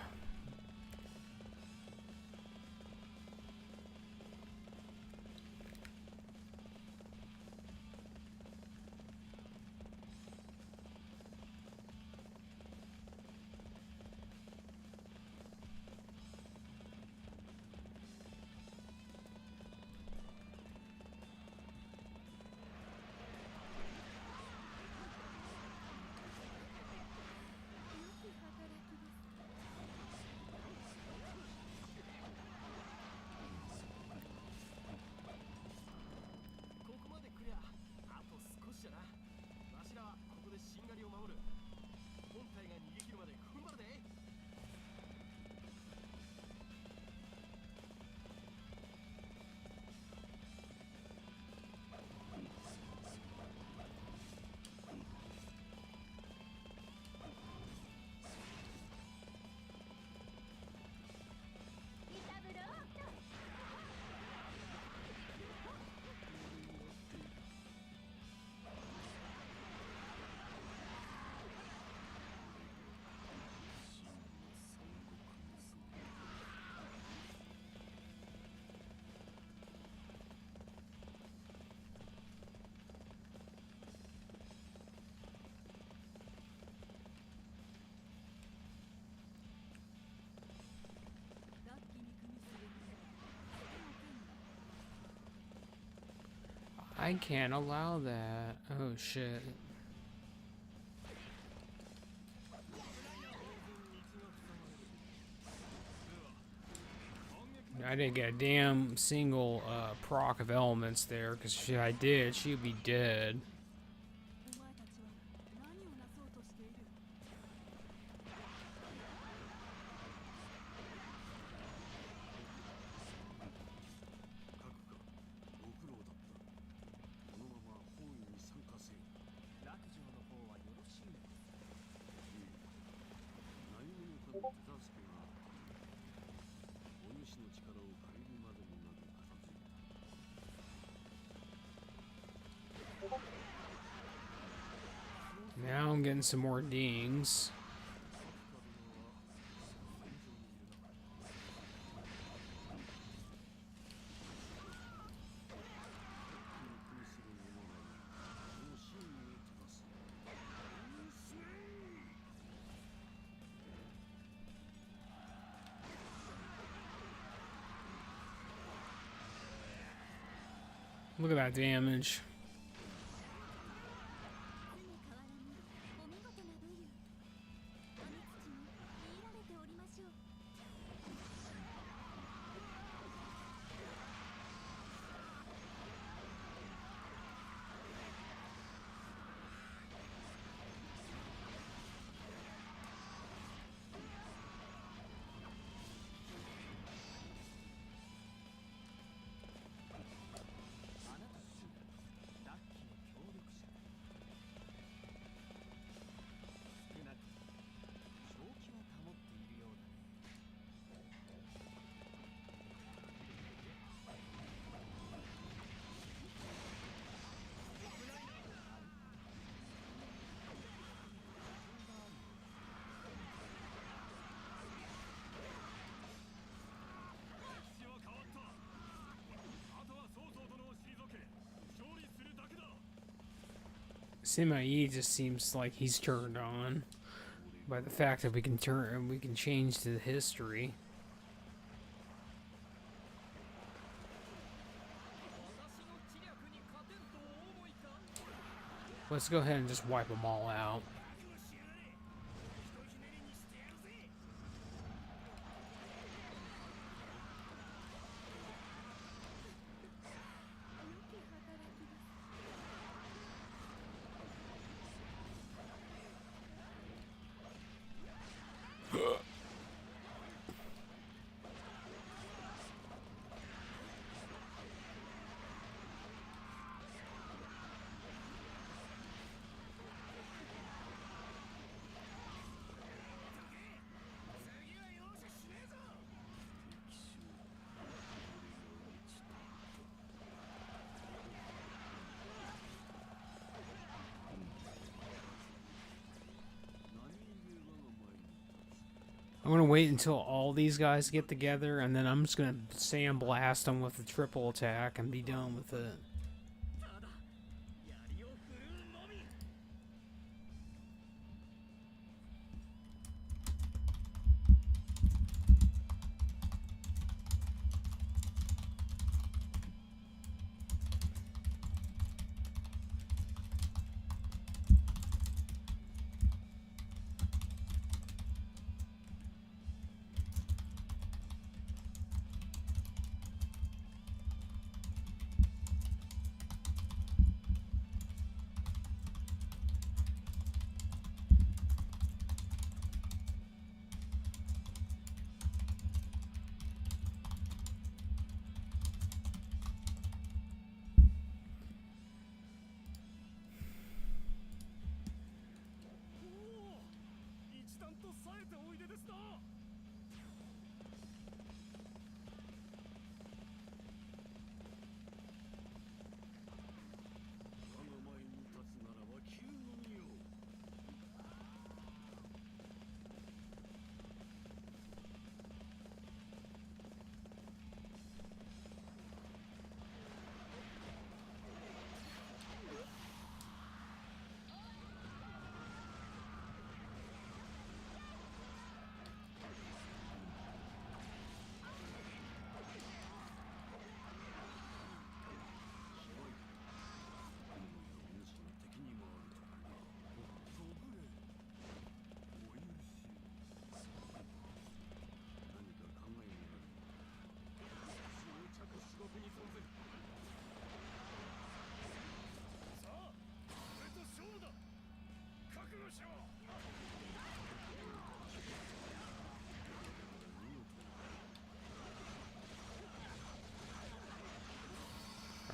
S1: I can't allow that. Oh shit. I didn't get a damn single proc of elements there, because if I did, she'd be dead. Now I'm getting some more dings. Look at that damage. Sima just seems like he's turned on by the fact that we can change the history. Let's go ahead and just wipe them all out. I'm gonna wait until all these guys get together, and then I'm just gonna sandblast them with a triple attack and be done with it.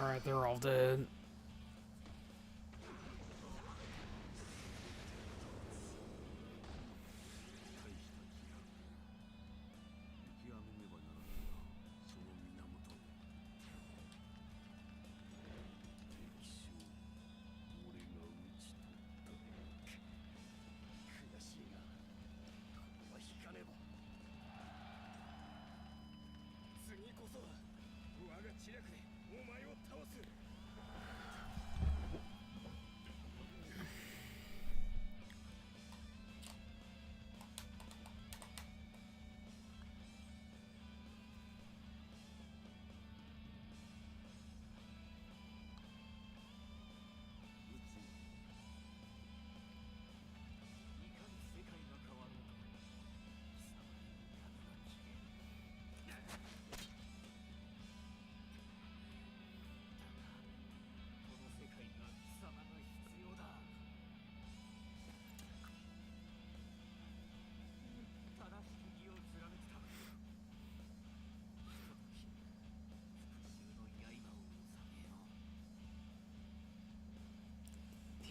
S1: Alright, they're all dead.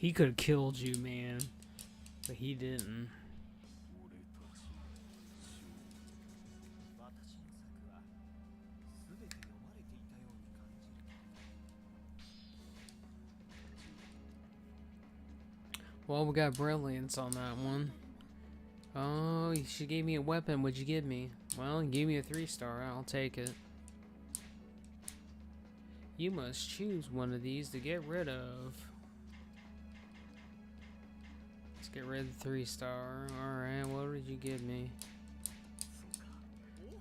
S1: He could have killed you, man. But he didn't. Well, we got brilliance on that one. Oh, she gave me a weapon. What'd you give me? Well, you gave me a 3-star. I'll take it. You must choose one of these to get rid of. Let's get rid of the 3-star. Alright, what did you give me?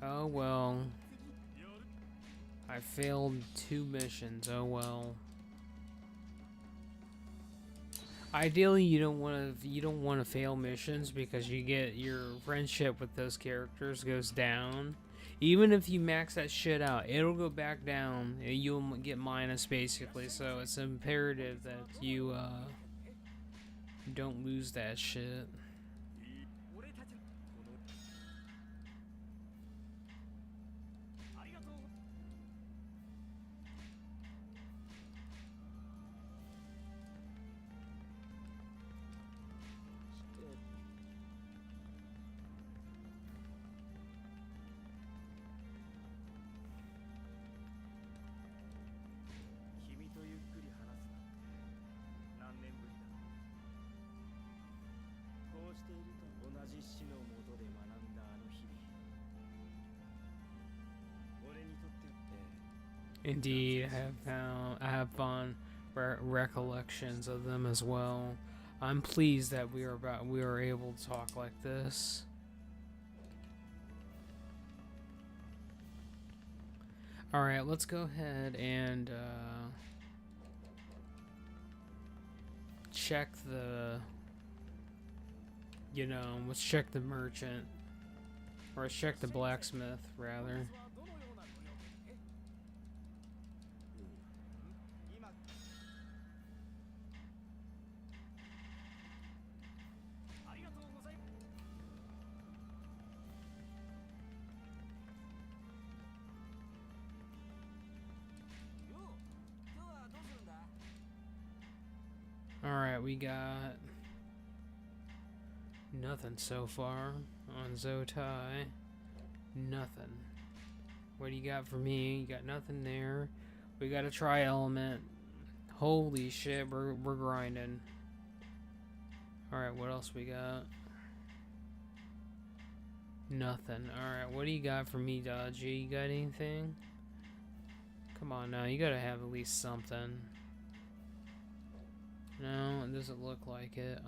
S1: Oh well. I failed 2 missions. Oh well. Ideally, you don't want to fail missions because you get your friendship with those characters goes down. Even if you max that shit out, it'll go back down. You'll get minus basically. So it's imperative that you don't lose that shit. Indeed, I have fond recollections of them as well. I'm pleased that we are able to talk like this. All right, let's go ahead and check the. Let's check the merchant, or let's check the blacksmith rather. Alright, we got nothing so far on Zotai. Nothing. What do you got for me? You got nothing there. We got a tri-element. Holy shit, we're grinding. Alright, what else we got? Nothing. Alright, what do you got for me, Dodgy? You got anything? Come on now, you gotta have at least something. No, it doesn't look like it.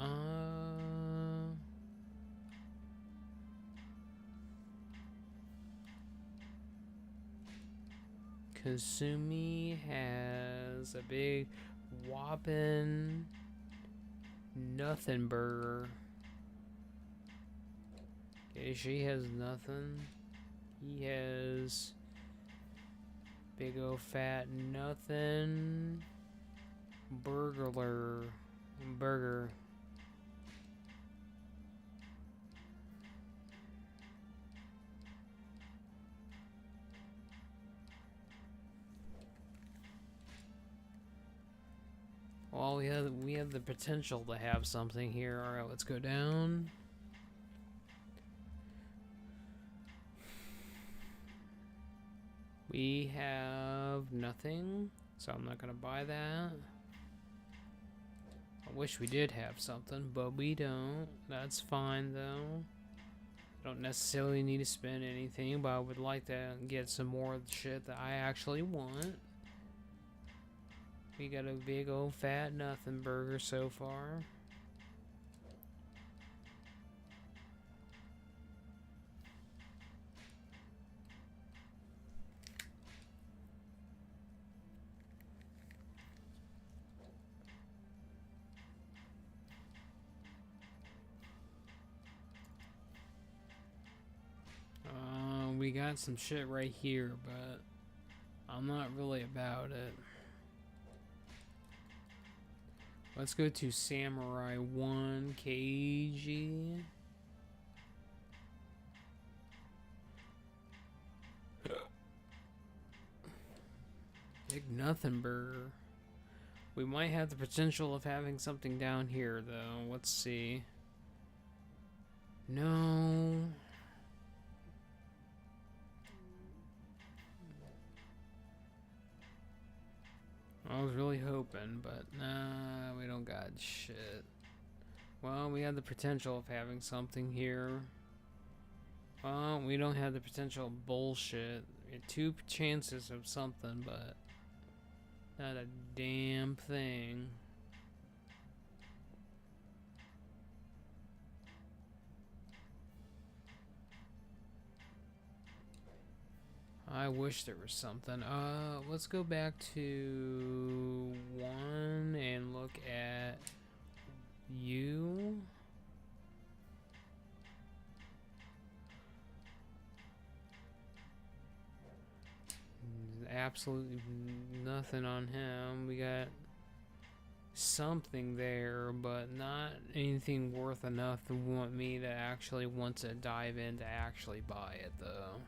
S1: Kasumi has a big whopping nothing burger. Okay, she has nothing. He has big old fat nothing. Burglar. Burger. Well, we have the potential to have something here. All right, let's go down. We have nothing, so I'm not gonna buy that. I wish we did have something, but we don't. That's fine though. I don't necessarily need to spend anything, but I would like to get some more of the shit that I actually want. We got a big old fat nothing burger so far. We got some shit right here, but I'm not really about it. Let's go to Samurai 1 KG. Big nothing burger. We might have the potential of having something down here, though. Let's see. No. I was really hoping, but nah, we don't got shit. Well, we have the potential of having something here. Well, we don't have the potential of bullshit. We had 2 chances of something, but not a damn thing. I wish there was something. Let's go back to 1 and look at you. Absolutely nothing on him. We got something there, but not anything worth enough to want me to actually want to dive in to actually buy it, though.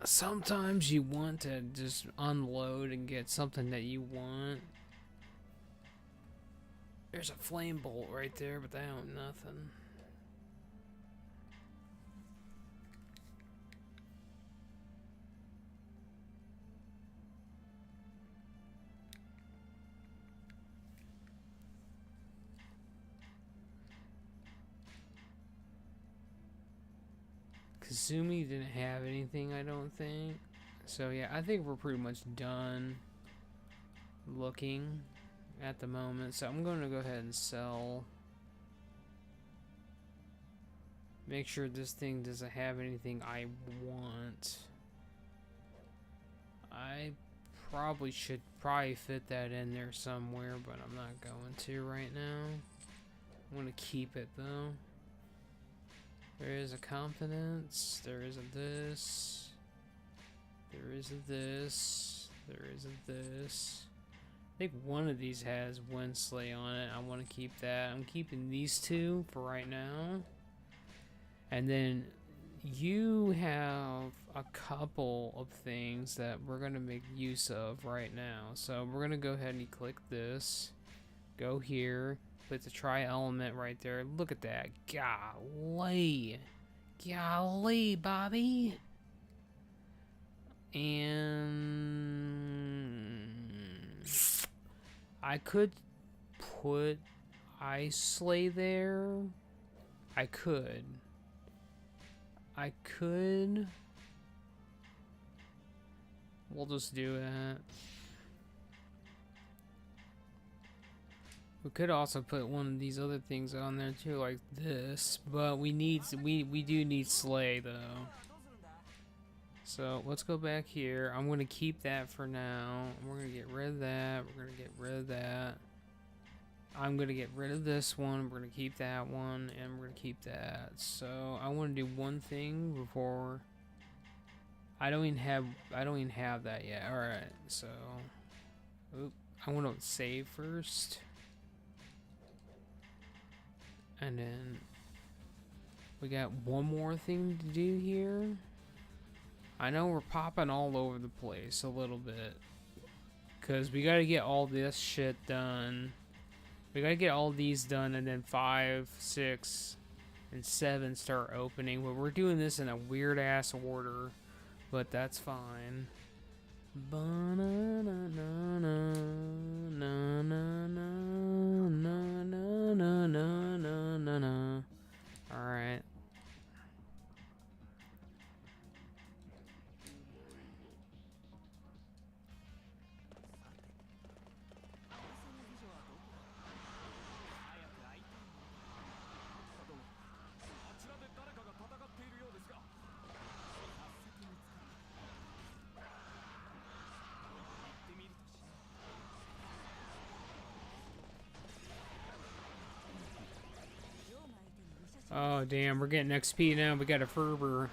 S1: Sometimes you want to just unload and get something that you want. There's a flame bolt right there, but that ain't nothing. Kazumi didn't have anything, I don't think. So yeah, I think we're pretty much done looking at the moment. So I'm going to go ahead and sell. Make sure this thing doesn't have anything I want. I should fit that in there somewhere, but I'm not going to right now. I'm going to keep it though. There is a confidence, there is a this, there is a this, there is a this. I think one of these has Winsley on it. I want to keep that. I'm keeping these two for right now. And then you have a couple of things that we're going to make use of right now. So we're going to go ahead and click this, go here. Put the tri-element right there. Look at that. Golly. Golly, Bobby. And I could put Ice Slay there. I could. We'll just do that. We could also put one of these other things on there too, like this, but we do need Slay though. So let's go back here. I'm gonna keep that for now. We're gonna get rid of that. We're gonna get rid of that. I'm gonna get rid of this one. We're gonna keep that one, and we're gonna keep that. So I want to do one thing before. I don't even have that yet. All right. So, I want to save first. And then we got one more thing to do here. I know we're popping all over the place a little bit, because we got to get all this shit done. We got to get all these done, and then 5, 6, and 7 start opening. But we're doing this in a weird ass order, but that's fine. Alright. Oh damn, we're getting XP now. We got a fervor.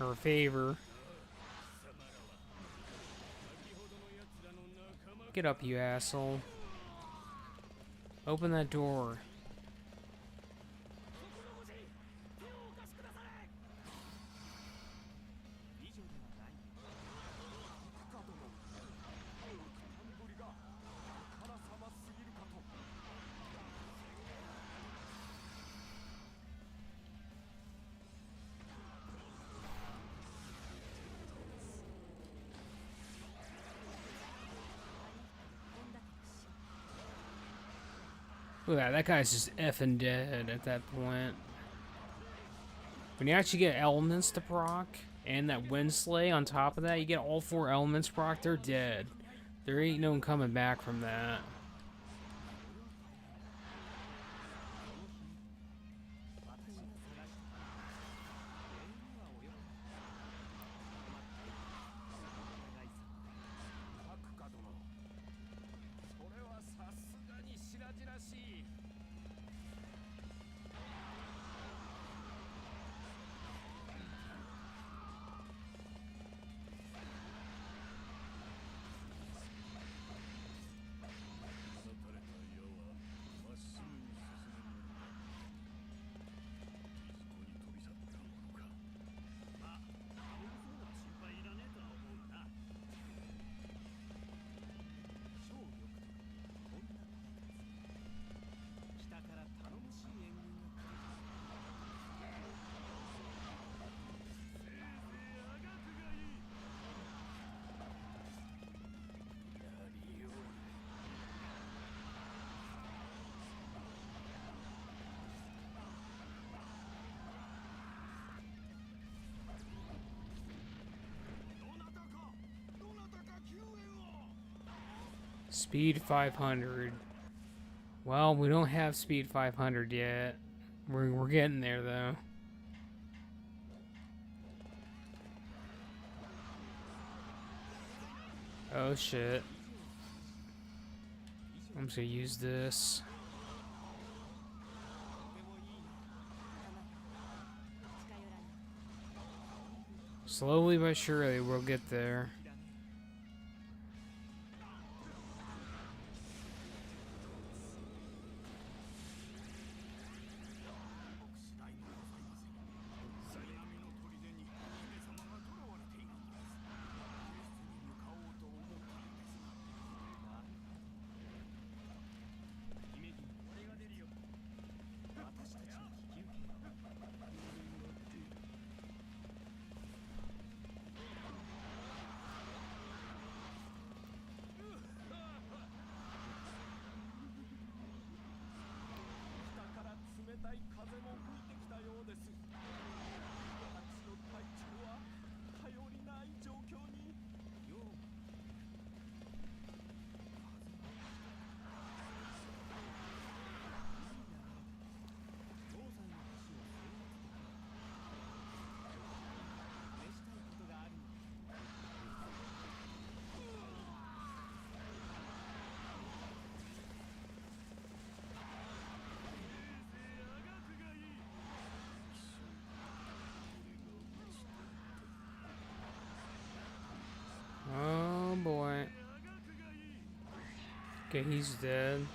S1: Or a favor. Get up, you asshole. Open that door. Look at that, that guy's just effing dead at that point. When you actually get elements to proc, and that Winslay on top of that, you get all 4 elements proc, they're dead. There ain't no coming back from that. Speed 500. Well, we don't have speed 500 yet. We're getting there though. Oh shit. I'm just gonna use this. Slowly but surely we'll get there. Oh boy. Okay, he's dead.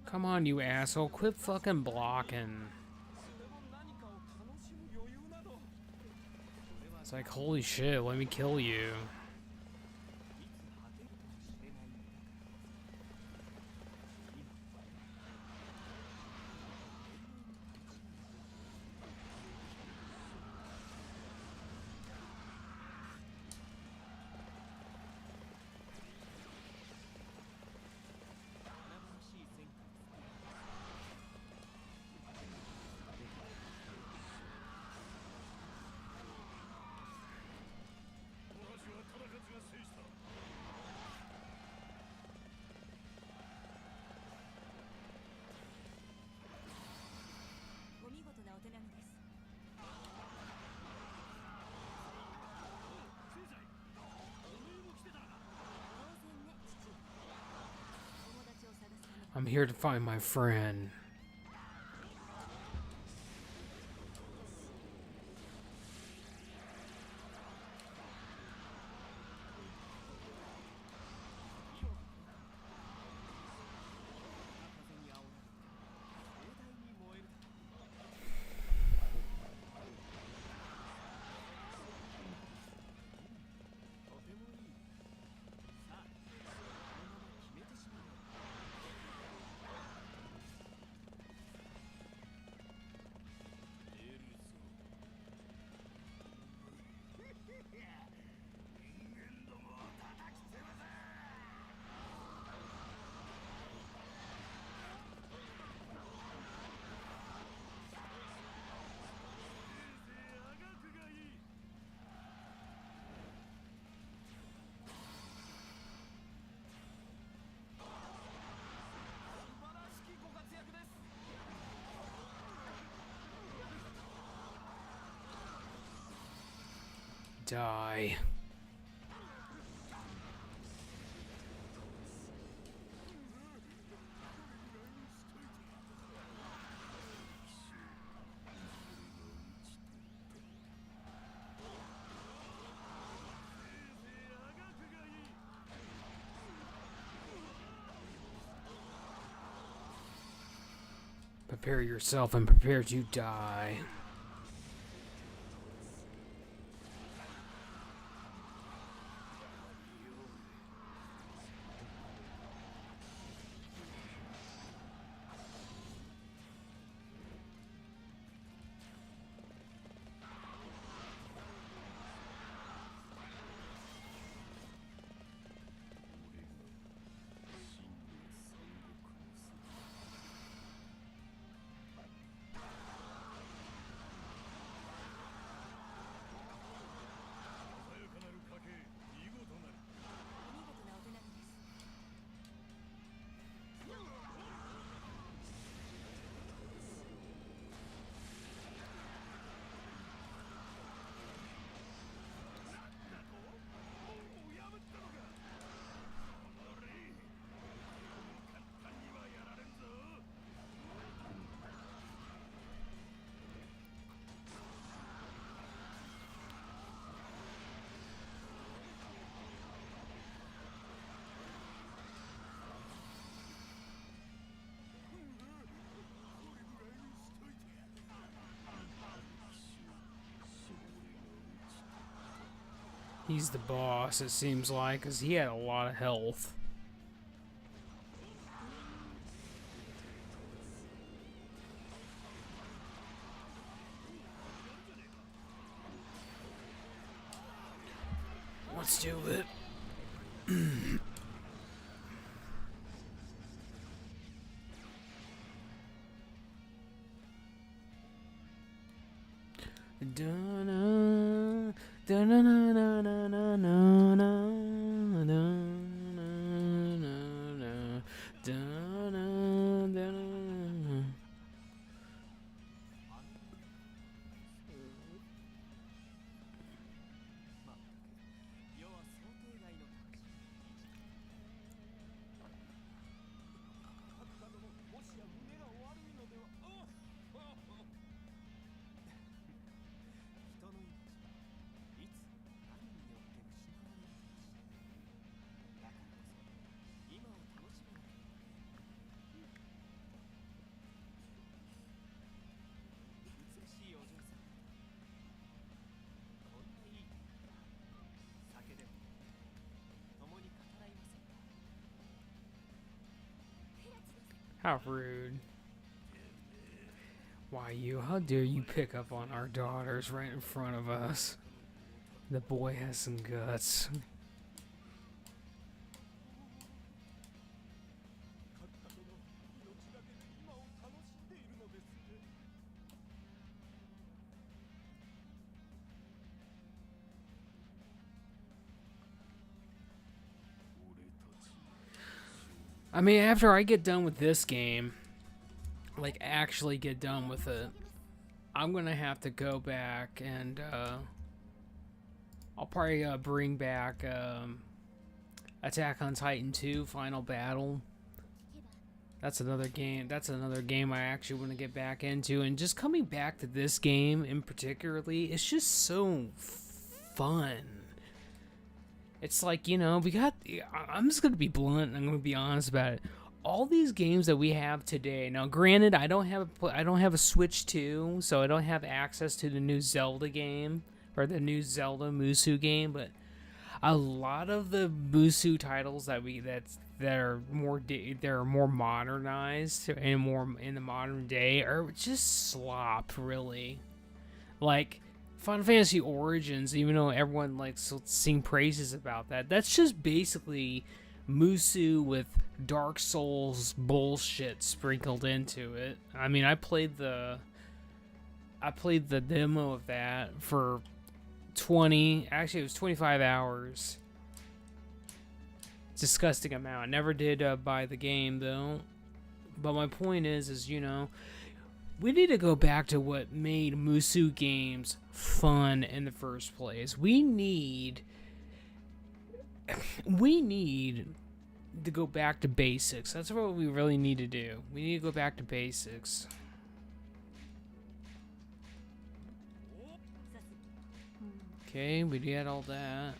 S1: Come on, you asshole. Quit fucking blocking. It's like, holy shit, let me kill you. I'm here to find my friend. Die. Prepare yourself and prepare to die. He's the boss, it seems like, because he had a lot of health. Let's do it. How rude. Why you? How dare you pick up on our daughters right in front of us? The boy has some guts. I mean, after I get done with this game, like actually get done with it, I'm gonna have to go back and I'll probably bring back Attack on Titan 2 Final Battle. That's another game. That's another game I actually want to get back into. And just coming back to this game in particularly, it's just so fun. It's like, you know, we got. I'm just gonna be blunt. I'm gonna be honest about it. All these games that we have today. Now, granted, I don't have a Switch 2, so I don't have access to the new Zelda game or the new Zelda Musou game. But a lot of the Musou titles that are more modernized and more in the modern day are just slop, really. Like Final Fantasy Origins, even though everyone likes to sing praises about that, that's just basically Musou with Dark Souls bullshit sprinkled into it. I mean, I played the demo of that for 20, actually it was 25 hours. Disgusting amount. I never did buy the game though. But my point is, you know, we need to go back to what made Musou games fun in the first place. We need to go back to basics. That's what we really need to do. We need to go back to basics. Okay, we did all that.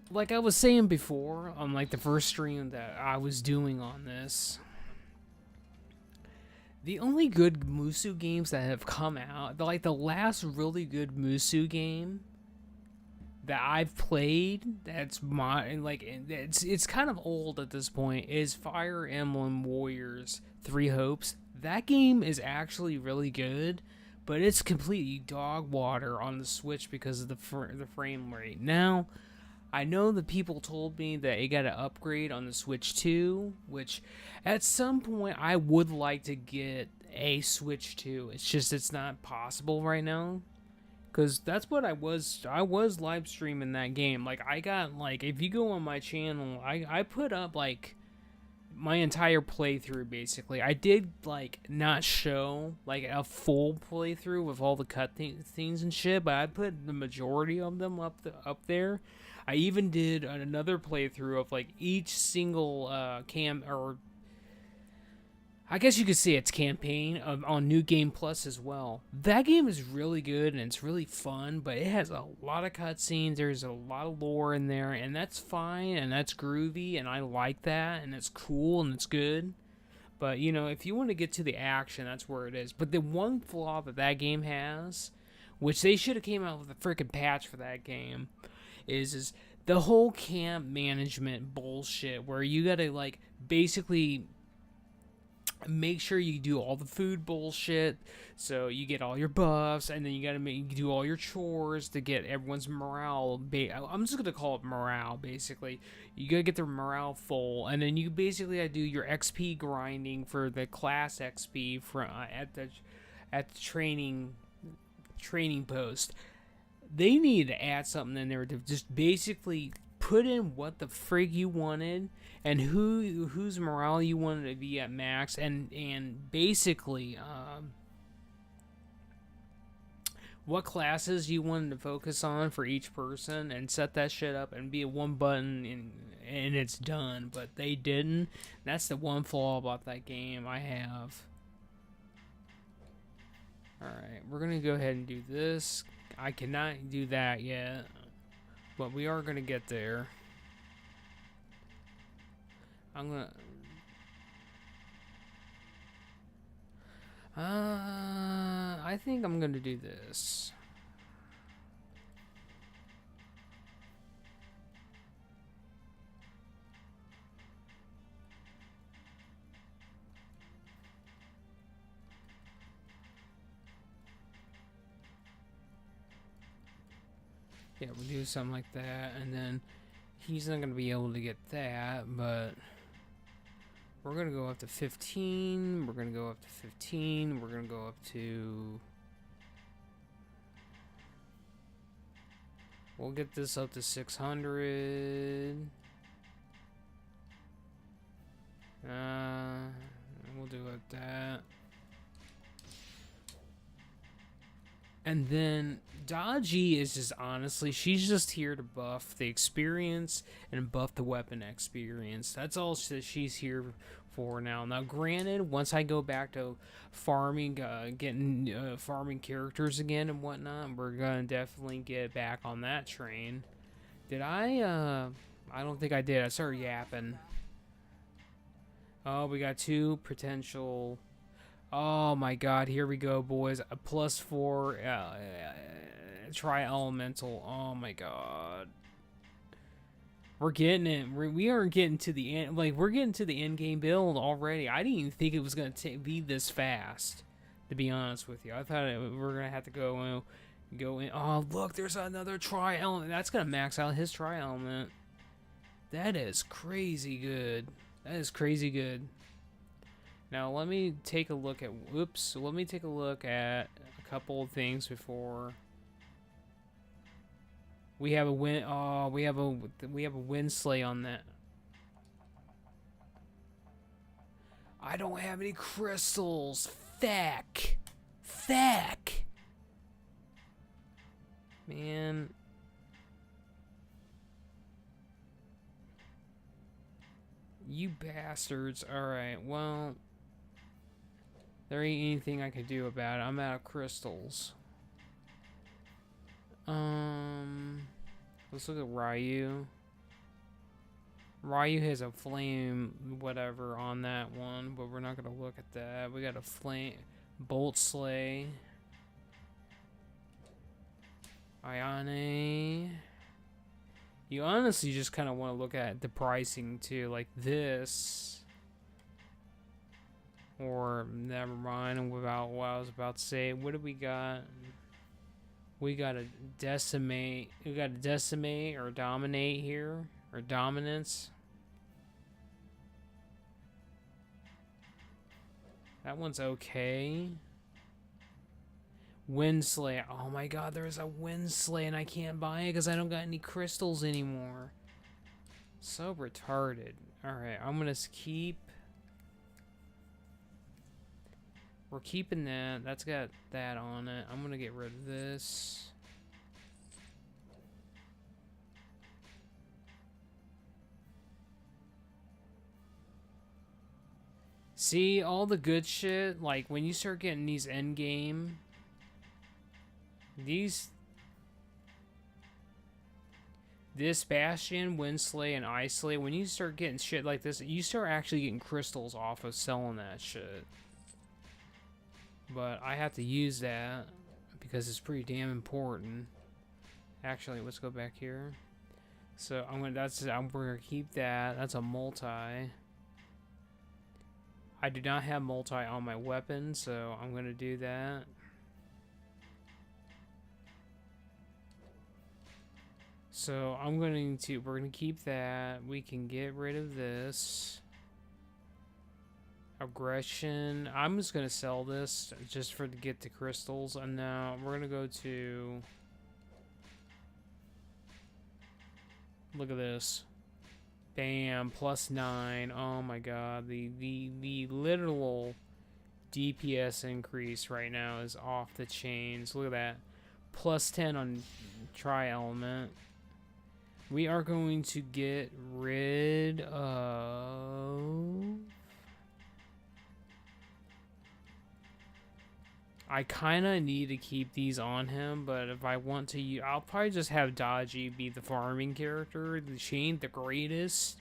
S1: Like I was saying before, on like the first stream that I was doing on this, the only good Musou games that have come out, like the last really good Musou game that I've played, that's it's kind of old at this point, is Fire Emblem Warriors 3 Hopes. That game is actually really good, but it's completely dog water on the Switch because of the frame rate. Now, I know that people told me that it got an upgrade on the Switch 2, which at some point I would like to get a Switch 2. It's just it's not possible right now. Because that's what I was live streaming that game. Like, I got, like, if you go on my channel, I put up, like, my entire playthrough, basically. I did, like, not show, like, a full playthrough with all the cut things and shit, but I put the majority of them up there. I even did another playthrough of like each single I guess you could say it's campaign on New Game Plus as well. That game is really good and it's really fun, but it has a lot of cutscenes. There's a lot of lore in there, and that's fine and that's groovy and I like that and it's cool and it's good. But you know, if you want to get to the action, that's where it is. But the one flaw that game has, which they should have came out with a freaking patch for that game, is the whole camp management bullshit where you gotta like basically make sure you do all the food bullshit so you get all your buffs, and then you gotta do all your chores to get everyone's morale. I'm just gonna call it morale. Basically, you gotta get their morale full, and then you basically gotta do your XP grinding for the class XP at the training post. They need to add something in there to just basically put in what the frig you wanted and whose morale you wanted to be at max, and basically what classes you wanted to focus on for each person, and set that shit up and be a one button and it's done. But they didn't. That's the one flaw about that game I have. Alright, we're gonna go ahead and do this. I cannot do that yet, but we are gonna get there. I think I'm gonna do this. Yeah, we'll do something like that, and then he's not going to be able to get that, but we're going to go up to 15, we're going to go up to 15, we're going to go up to... We'll get this up to 600. We'll do it like that. And then Dodgy is just honestly, she's just here to buff the experience and buff the weapon experience. That's all she's here for now. Now, granted, once I go back to farming, farming characters again and whatnot, we're gonna definitely get back on that train. Did I? I don't think I did. I started yapping. Oh, we got 2 potential. Oh my god, here we go, boys. A +4 tri-elemental. Oh my god. We're getting it. We are getting to the end. Like, we're getting to the end game build already. I didn't even think it was going to be this fast, to be honest with you. I thought we were going to have to go in. Oh, look, there's another tri-element. That's going to max out his tri-element. That is crazy good. That is crazy good. Now let me take a look at. Whoops. Let me take a look at a couple of things before we have a win. Oh, we have a wind slay on that. I don't have any crystals. Feck. Man. You bastards. Alright, well, there ain't anything I can do about it. I'm out of crystals. Let's look at Ryu. Ryu has a flame whatever on that one, but we're not gonna look at that. We got a flame bolt slay. Ayane. You honestly just kind of want to look at the pricing too, like this. Or never mind about what I was about to say. What do we got? We got a decimate. We got a decimate or dominate here, or dominance. That one's okay. Windslay. Oh my god, there's a Windslay and I can't buy it because I don't got any crystals anymore. So retarded. Alright, I'm gonna keep. We're keeping that. That's got that on it. I'm gonna get rid of this. See, all the good shit, like when you start getting these end game. This Bastion, Windslay, and Islay, when you start getting shit like this, you start actually getting crystals off of selling that shit. But I have to use that because it's pretty damn important. Actually, let's go back here. So we're gonna keep that. That's a multi. I do not have multi on my weapon, so I'm gonna do that. So we're gonna keep that. We can get rid of this. Aggression. I'm just gonna sell this just to get the crystals, and now we're gonna go to. Look at this. Bam, +9. Oh my god, the literal DPS increase right now is off the chains. Look at that. +10 on tri-element. We are going to get rid of... I kind of need to keep these on him, but if I want to, I'll probably just have Dodgy be the farming character. She ain't the greatest.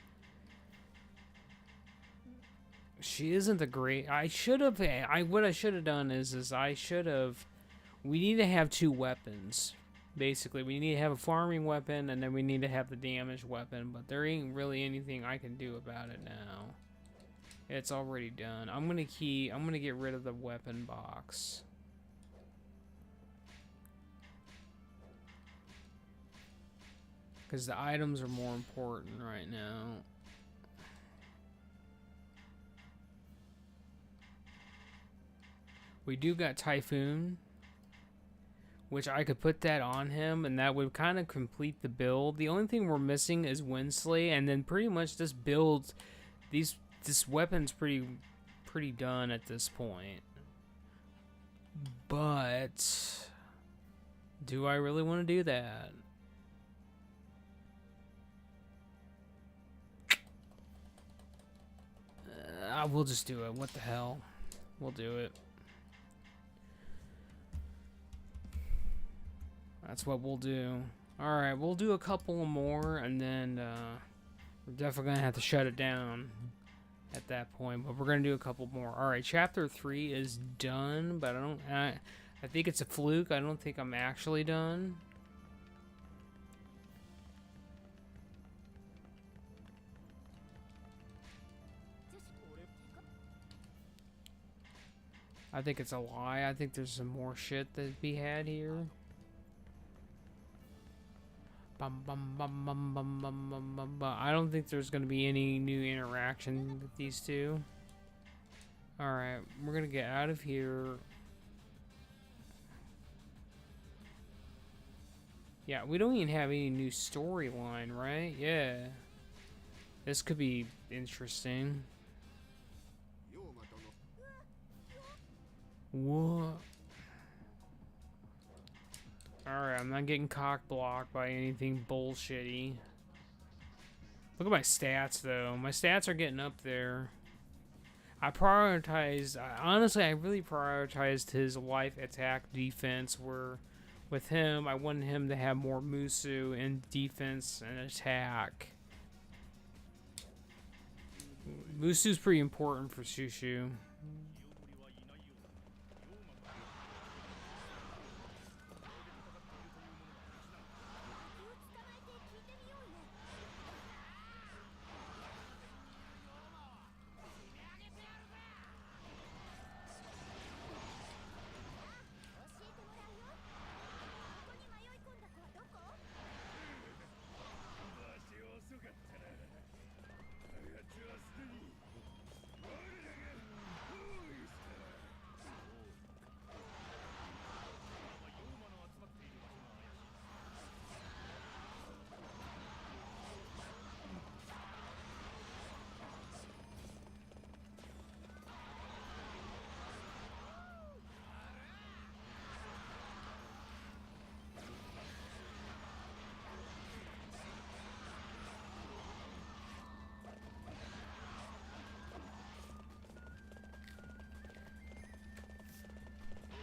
S1: She isn't the great. What I should have done is I should have. We need to have 2 weapons. Basically, we need to have a farming weapon, and then we need to have the damage weapon. But there ain't really anything I can do about it now. It's already done. I'm gonna get rid of the weapon box. Because the items are more important right now. We do got Typhoon, which I could put that on him, and that would kind of complete the build. The only thing we're missing is Winsley, and then pretty much this build, this weapon's pretty done at this point. But do I really want to do that? We'll just do it. What the hell? We'll do it. That's what we'll do. Alright, we'll do a couple more, and then we're definitely going to have to shut it down at that point. But we're going to do a couple more. Alright, Chapter 3 is done, but I think it's a fluke. I don't think I'm actually done. I think it's a lie. I think there's some more shit to be had here. I don't think there's going to be any new interaction with these two. Alright, we're going to get out of here. Yeah, we don't even have any new storyline, right? Yeah. This could be interesting. What? Alright, I'm not getting cock blocked by anything bullshitty. Look at my stats, though. My stats are getting up there. Honestly, I really prioritized his life attack defense, where with him, I wanted him to have more Musu in defense and attack. Musu's pretty important for Shushu.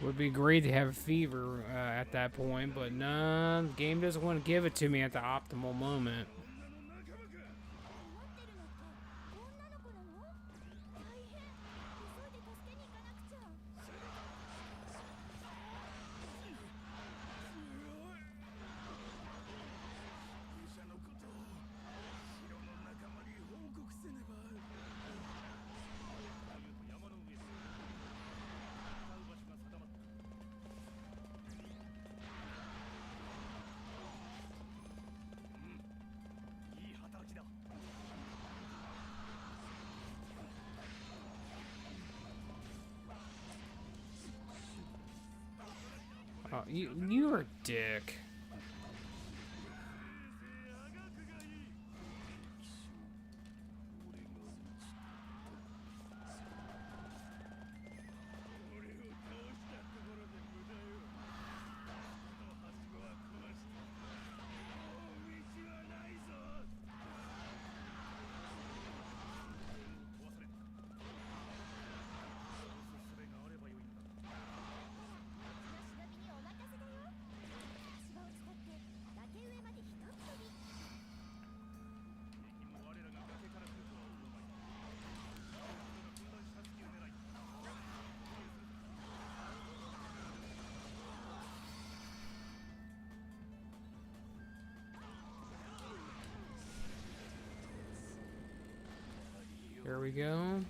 S1: Would be great to have a fever at that point, but nah, the game doesn't want to give it to me at the optimal moment. Oh, you're a dick. There we go.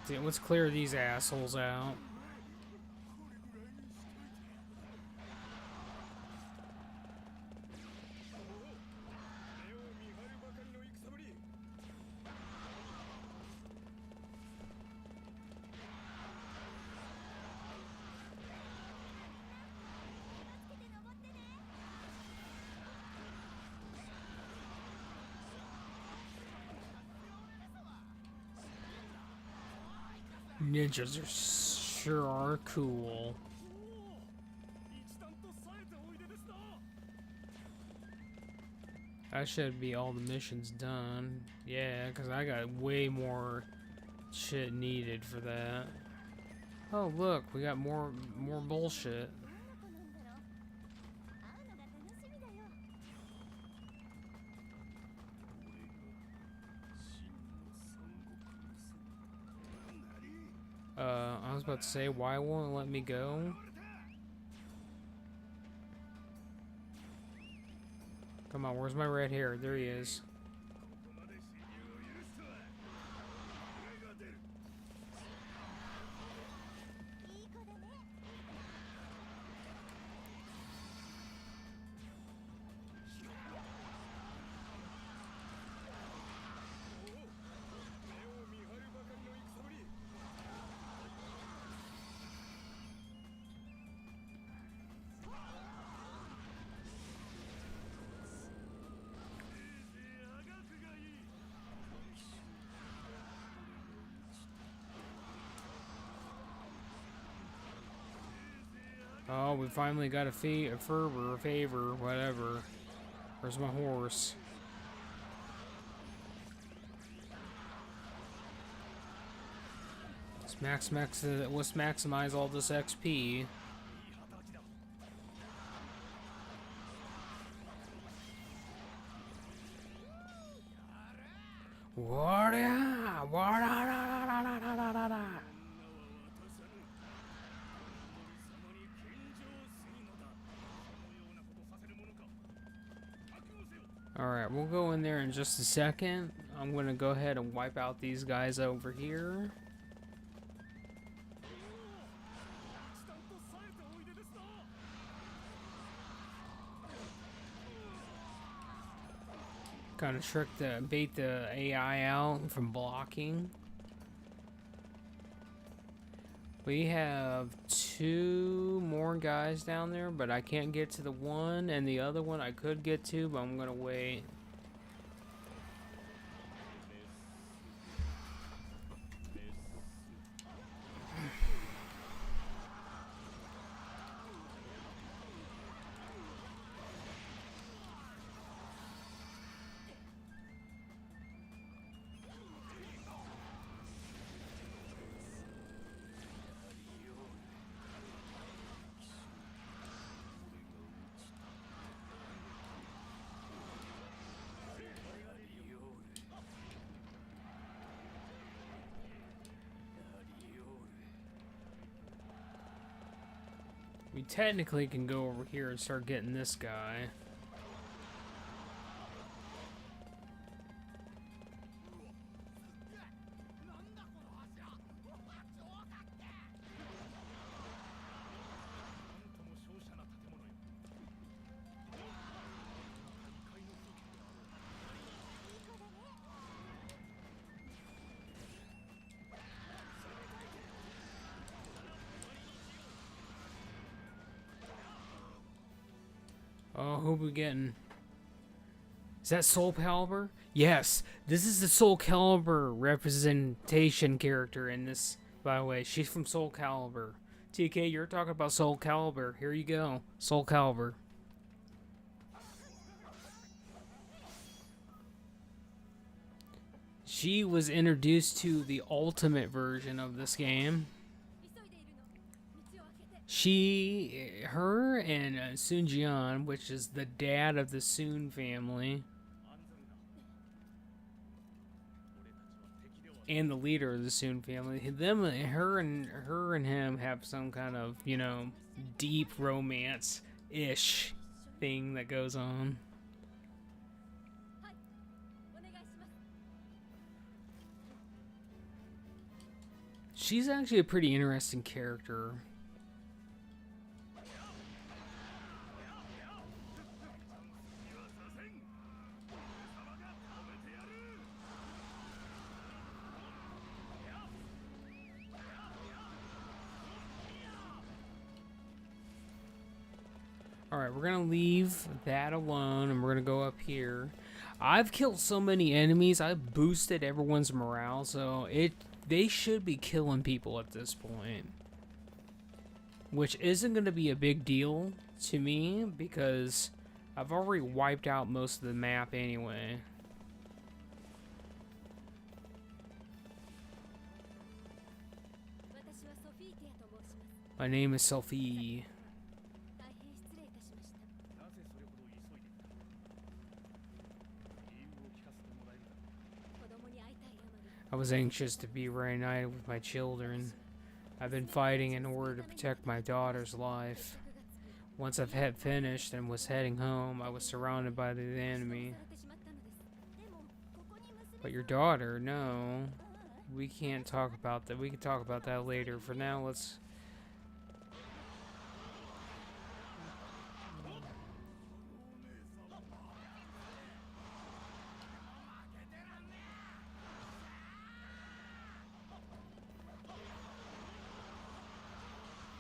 S1: Let's clear these assholes out. Ninjas sure are cool. That should be all the missions done. Yeah, because I got way more shit needed for that. Oh look, we got more bullshit. I was about to say, why won't it let me go? Come on, where's my red hair? There he is. Oh, we finally got a favor, whatever. Where's my horse? Let's maximize all this XP. Alright, we'll go in there in just a second. I'm gonna go ahead and wipe out these guys over here. Kind of bait the AI out from blocking. We have 2 more guys down there, but I can't get to the one, and the other one I could get to, but I'm gonna wait. We technically can go over here and start getting this guy. Oh, who we getting? Is that Soul Calibur? Yes, this is the Soul Calibur representation character in this, by the way. She's from Soul Calibur. TK, you're talking about Soul Calibur. Here you go. Soul Calibur. She was introduced to the ultimate version of this game. Her and Sun Jian, which is the dad of the Sun family, and the leader of the Sun family, her and him have some kind of, you know, deep romance-ish thing that goes on. She's actually a pretty interesting character. Alright, we're gonna leave that alone and we're gonna go up here. I've killed so many enemies, I've boosted everyone's morale, so they should be killing people at this point. Which isn't gonna be a big deal to me because I've already wiped out most of the map anyway. My name is Sophie. I was anxious to be reunited with my children. I've been fighting in order to protect my daughter's life. Once I've had finished and was heading home, I was surrounded by the enemy. But your daughter, no. We can't talk about that. We can talk about that later. For now, let's...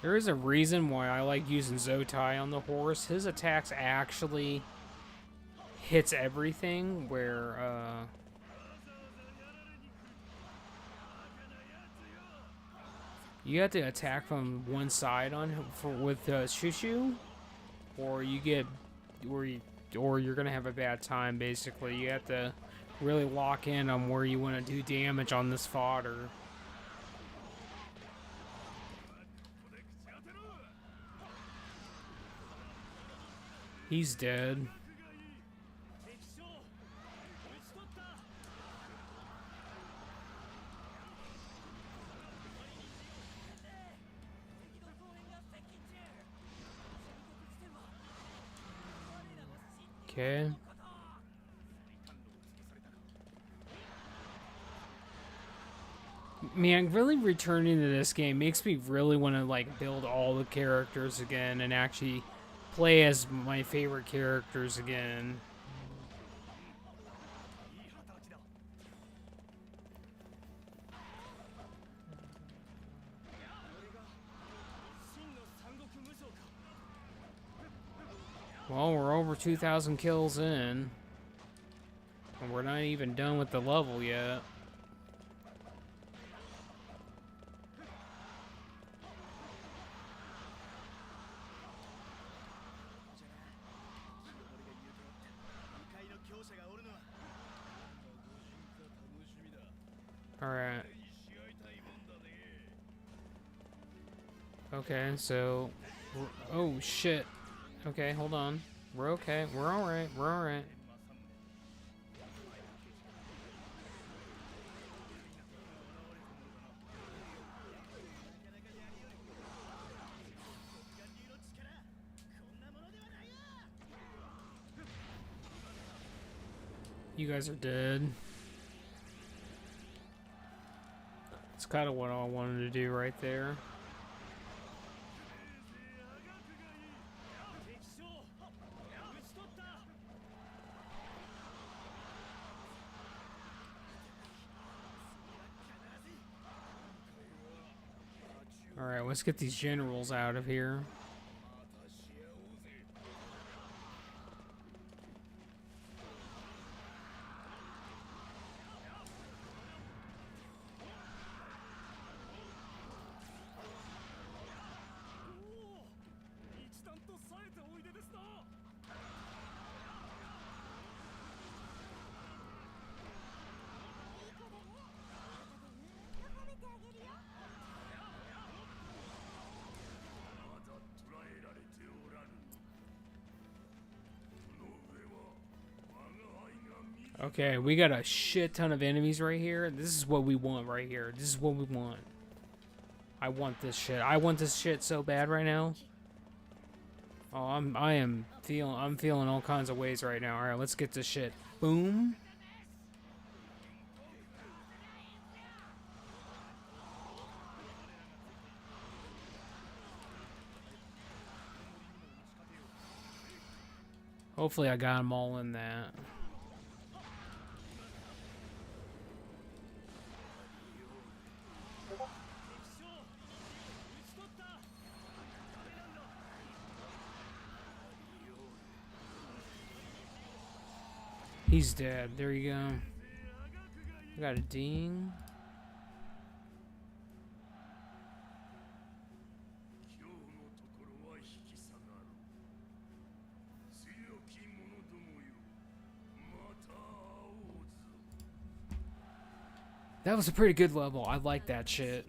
S1: There is a reason why I like using Zotai on the horse. His attacks actually hits everything, where you have to attack from one side on him with Shushu, or you're gonna have a bad time. Basically, you have to really lock in on where you want to do damage on this fodder. He's dead. Okay. Man, really returning to this game makes me really want to like build all the characters again and actually play as my favorite characters again. Well, we're over 2,000 kills in, and we're not even done with the level yet. Alright. Okay, so... Oh, shit. Okay, hold on. We're okay. We're alright. We're alright. You guys are dead. It's kind of what I wanted to do right there. Alright, let's get these generals out of here. Okay, we got a shit ton of enemies right here. This is what we want right here. This is what we want. I want this shit. I want this shit so bad right now. Oh, I'm feeling all kinds of ways right now. All right, let's get this shit. Boom. Hopefully I got them all in that. He's dead. There you go. I got a ding. That was a pretty good level. I like that shit.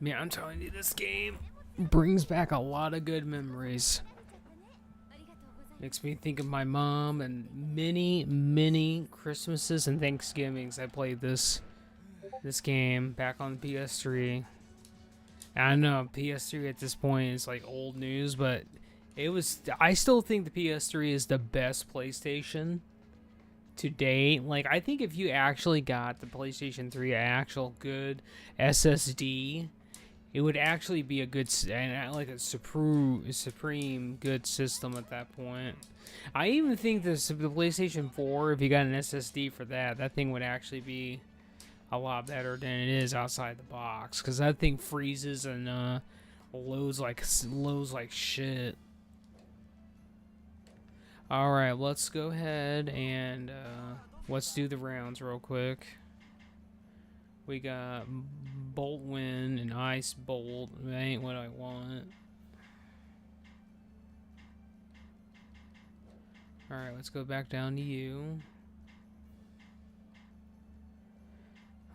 S1: Man, I'm telling you, this game brings back a lot of good memories. Makes me think of my mom and many Christmases and Thanksgivings I played this game back on the PS3. I know PS3 at this point is like old news, but I still think the PS3 is the best PlayStation to date. Like, I think if you actually got the PlayStation 3 actual good SSD, it would actually be a good, like a supreme good system at that point. I even think the PlayStation 4, if you got an SSD for that, that thing would actually be a lot better than it is outside the box, because that thing freezes and loads like shit. All right, let's go ahead and let's do the rounds real quick. We got Bolt Wind and Ice Bolt. That ain't what I want. All right, let's go back down to you.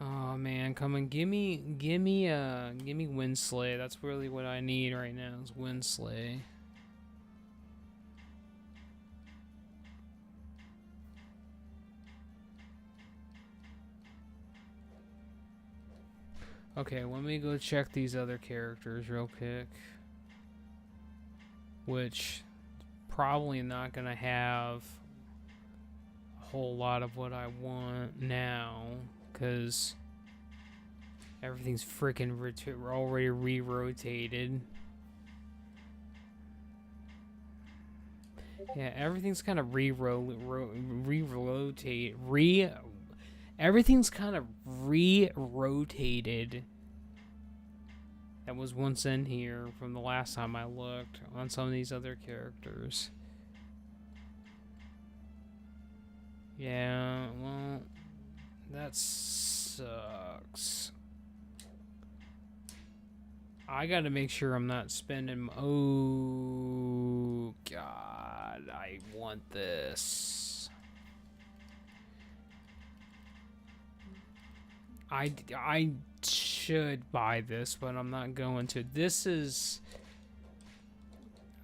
S1: Oh man, come on, give me Wind Slay. That's really what I need right now is Wind Slay. Okay, let me go check these other characters real quick. Which probably not gonna have a whole lot of what I want now, because everything's freaking already re-rotated. Yeah, everything's kind of everything's kind of re-rotated. That was once in here from the last time I looked on some of these other characters. Yeah, well, that sucks. I gotta make sure I'm not spending. Oh, God, I want this. I should buy this, but I'm not going to.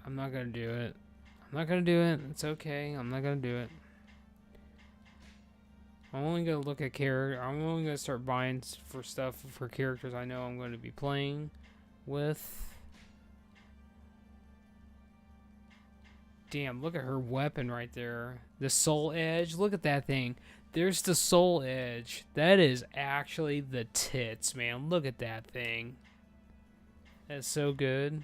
S1: I'm not gonna do it. I'm not gonna do it. It's okay. I'm not gonna do it. I'm only gonna look at I'm only gonna start buying for stuff for characters I know I'm going to be playing with. Damn, look at her weapon right there. The Soul Edge. Look at that thing. There's the Soul Edge. That is actually the tits, man. Look at that thing. That's so good.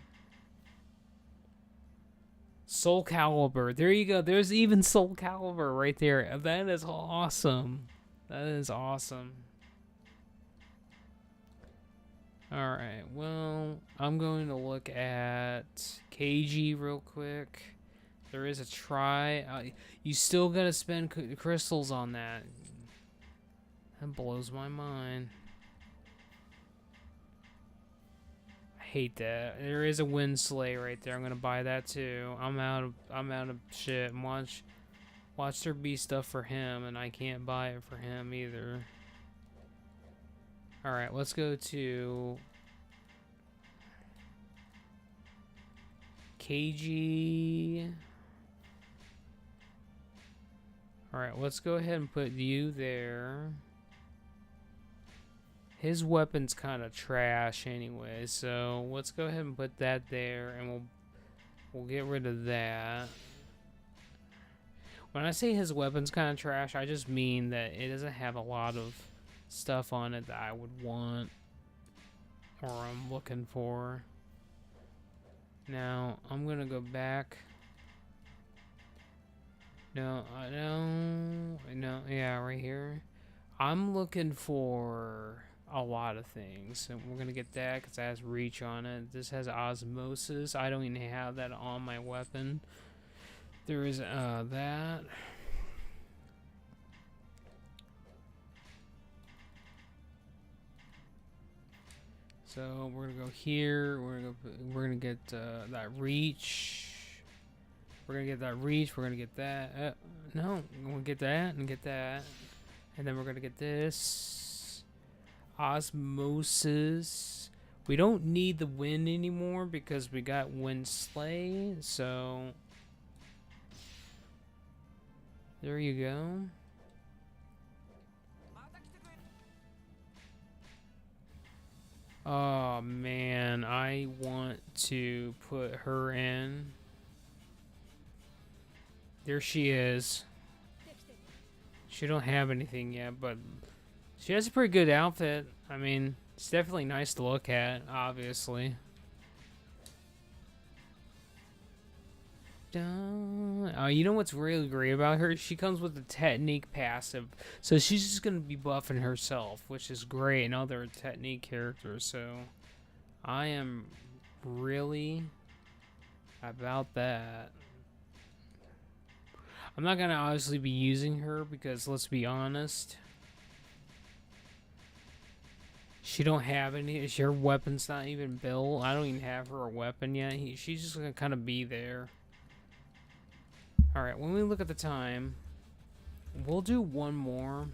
S1: Soul Calibur. There you go. There's even Soul Calibur right there. That is awesome. That is awesome. Alright, well, I'm going to look at KG real quick. There is a try. You still gotta spend crystals on that. That blows my mind. I hate that. There is a Wind Slay right there. I'm gonna buy that too. I'm out of shit. And watch there be stuff for him, and I can't buy it for him either. All right, let's go to KG. Alright, let's go ahead and put you there. His weapon's kind of trash anyway, so let's go ahead and put that there, and we'll get rid of that. When I say his weapon's kind of trash, I just mean that it doesn't have a lot of stuff on it that I would want or I'm looking for. Now, I'm gonna go back. No, yeah, right here. I'm looking for a lot of things, and we're gonna get that because it has reach on it. This has osmosis. I don't even have that on my weapon. There is that. So we're gonna go here. We're gonna get that reach. We're gonna get that reach. We're gonna get that. No, we'll get that and get that, and then we're gonna get this osmosis. We don't need the wind anymore because we got wind slay. So there you go. Oh man, I want to put her in. There she is. She don't have anything yet, but she has a pretty good outfit. I mean, it's definitely nice to look at, obviously. You know what's really great about her? She comes with the technique passive, so she's just gonna be buffing herself, which is great in other technique characters. So I am really about that. I'm not gonna obviously be using her because let's be honest, she don't have any. Her weapon's not even built. I don't even have her a weapon yet. She's just gonna kind of be there. Alright, when we look at the time, we'll do one more.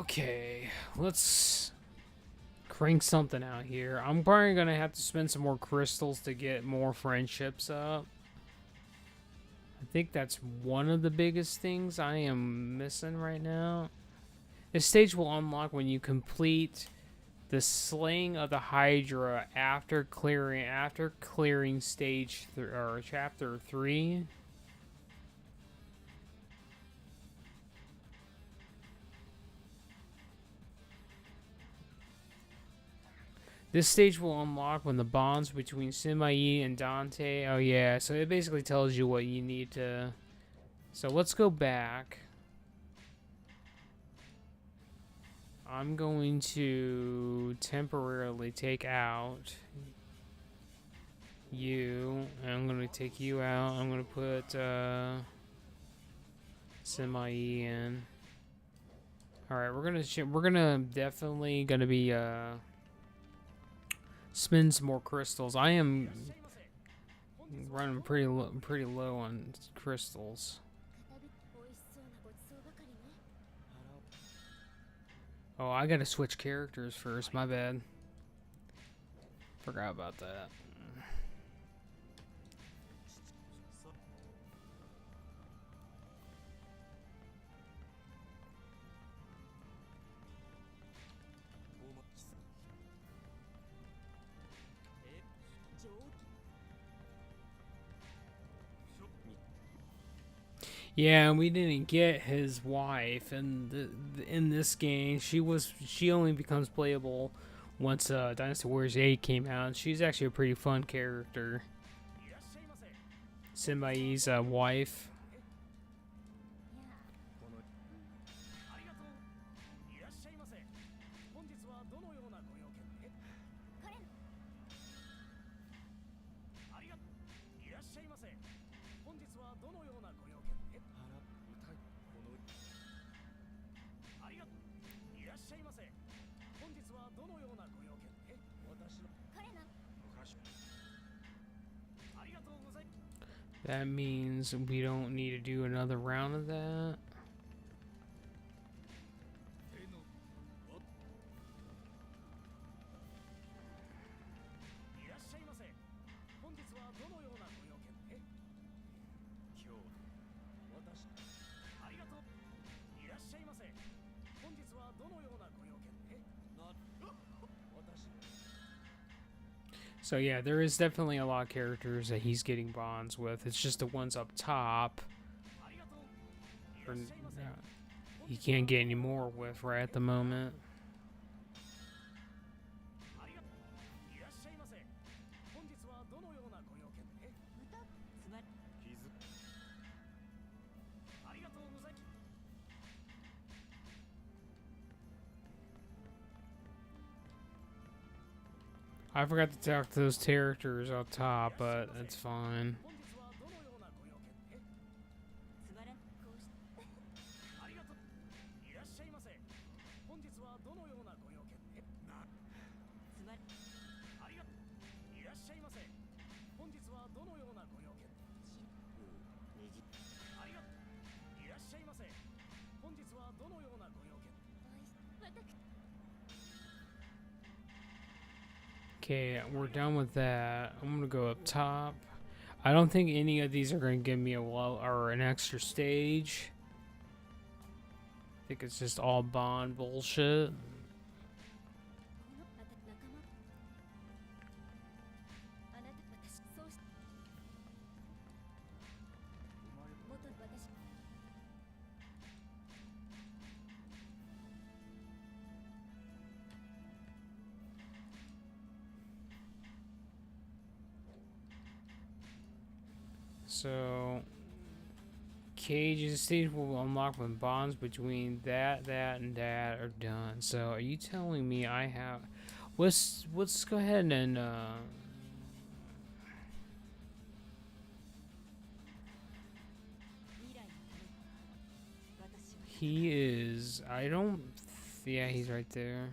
S1: Okay, let's crank something out here. I'm probably gonna have to spend some more crystals to get more friendships up. I think that's one of the biggest things I am missing right now. This stage will unlock when you complete the slaying of the Hydra after clearing stage or chapter 3. This stage will unlock when the bonds between Sima-Yi and Dante. Oh yeah, so it basically tells you what you need to. So let's go back. I'm going to temporarily take out you, and I'm going to take you out. I'm going to put Sima-Yi in. All right, we're gonna definitely gonna be spend some more crystals. I am running pretty low on crystals. Oh, I gotta switch characters first. My bad. Forgot about that. Yeah, and we didn't get his wife, and in this game, she only becomes playable once Dynasty Warriors 8 came out. And she's actually a pretty fun character. Senbai's wife. That means we don't need to do another round of that. So yeah, there is definitely a lot of characters that he's getting bonds with. It's just the ones up top he can't get any more with right at the moment. I forgot to talk to those characters up top, but it's fine. Okay, we're done with that. I'm gonna go up top. I don't think any of these are gonna give me a low or an extra stage. I think it's just all bond bullshit. So, cages stage will unlock when bonds between that, and that are done. So, are you telling me I have? Let's go ahead and he is. I don't. Yeah, he's right there.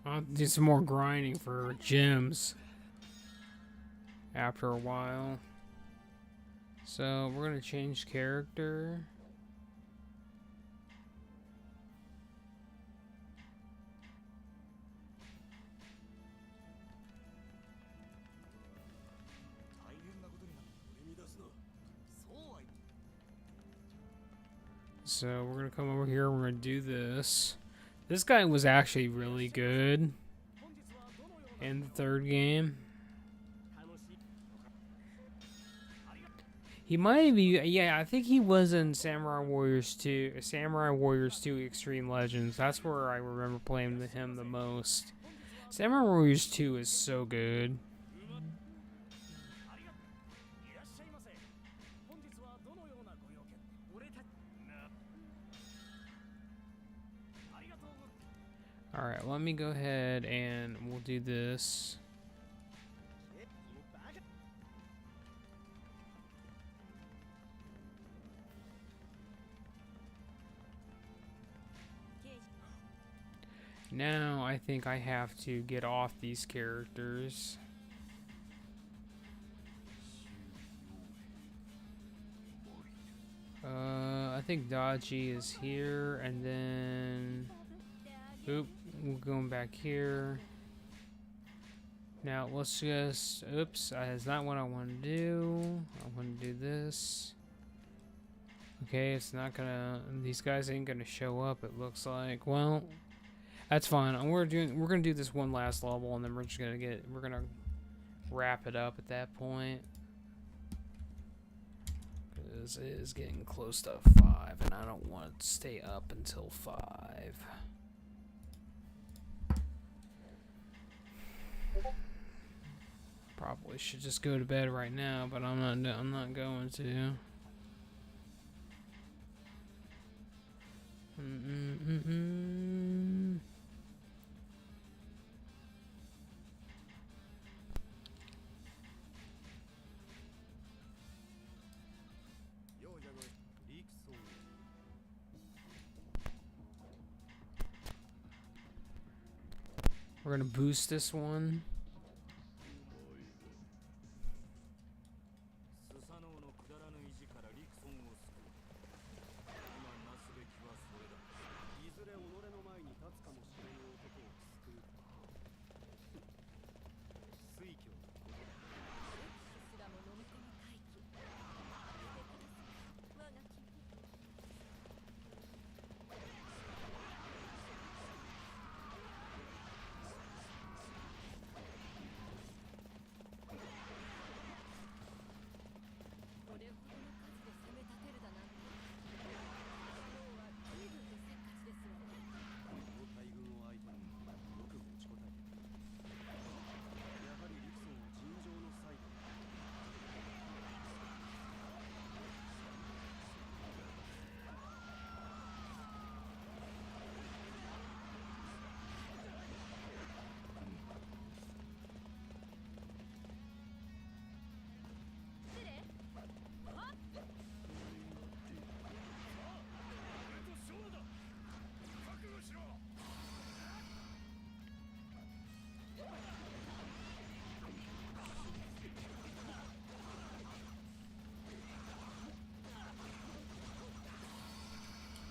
S1: I'll do some more grinding for gems after a while. So we're gonna change character. So we're gonna come over here, we're gonna do this. This guy was actually really good in the third game. He might be, yeah, I think he was in Samurai Warriors 2, Samurai Warriors 2 Extreme Legends. That's where I remember playing him the most. Samurai Warriors 2 is so good. Alright, let me go ahead and we'll do this. now I think I have to get off these characters. I think Dodgy is here, and then... Oop, we're going back here. Now, let's just... Oops, that's not what I want to do. I want to do this. Okay, it's not gonna... These guys ain't gonna show up, it looks like. Well, that's fine. We're gonna do this one last level, and then we're just gonna get... We're gonna wrap it up at that point. Because it is getting close to 5, and I don't want to stay up until 5. Probably should just go to bed right now, but I'm not going to. We're gonna boost this one.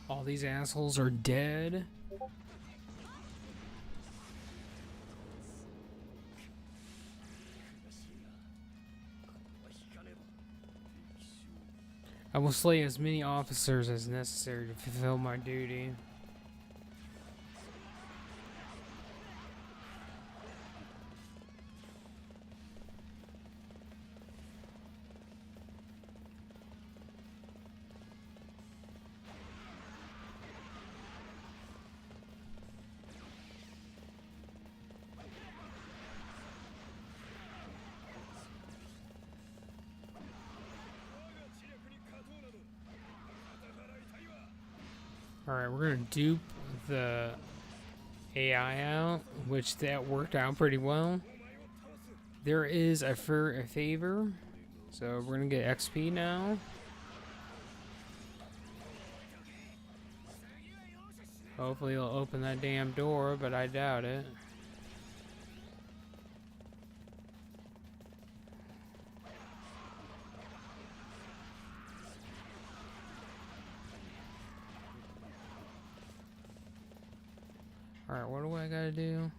S1: All these assholes are dead. I will slay as many officers as necessary to fulfill my duty. Alright, we're gonna dupe the AI out, which that worked out pretty well. There is a favor, so we're gonna get XP now. Hopefully it'll open that damn door, but I doubt it. Alright, what do I gotta do?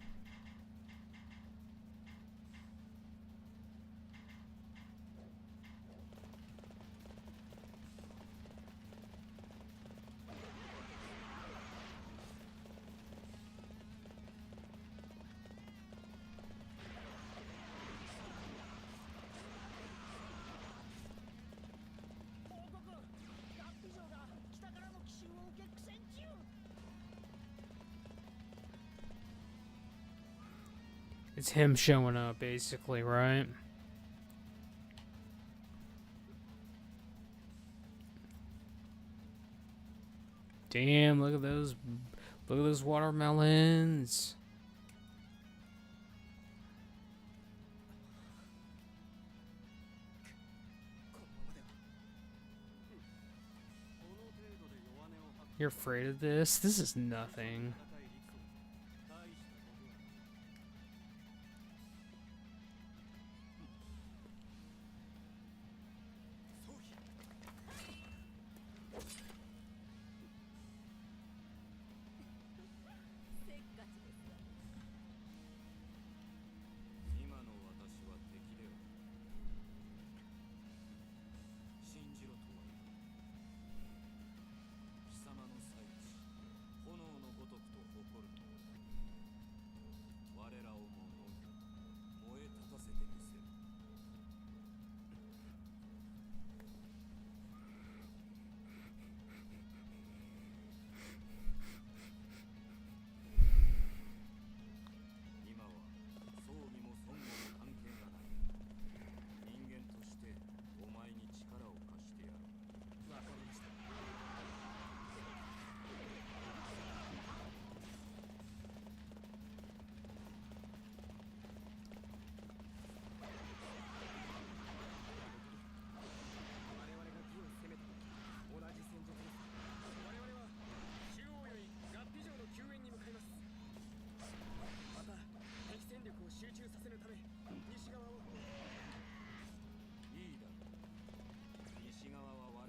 S1: It's him showing up, basically, right? Damn, look at those watermelons. You're afraid of this? This is nothing.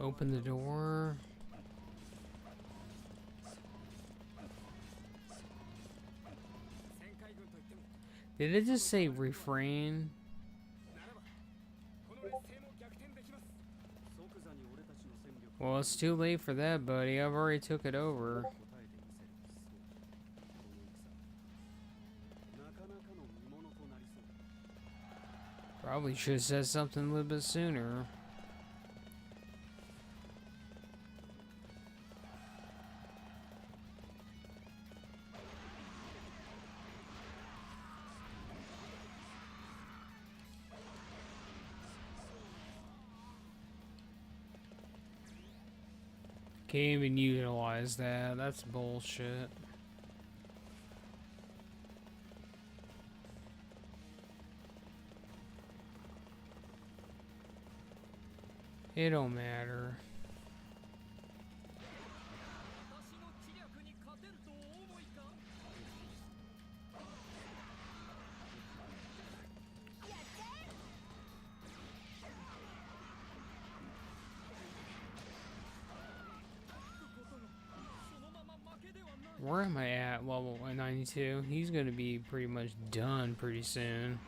S1: Open the door. Did it just say refrain? Well, it's too late for that, buddy. I've already took it over. Probably should have said something a little bit sooner. Can't even utilize that. That's bullshit. It don't matter. Where am I at? Level 92. He's gonna be pretty much done pretty soon.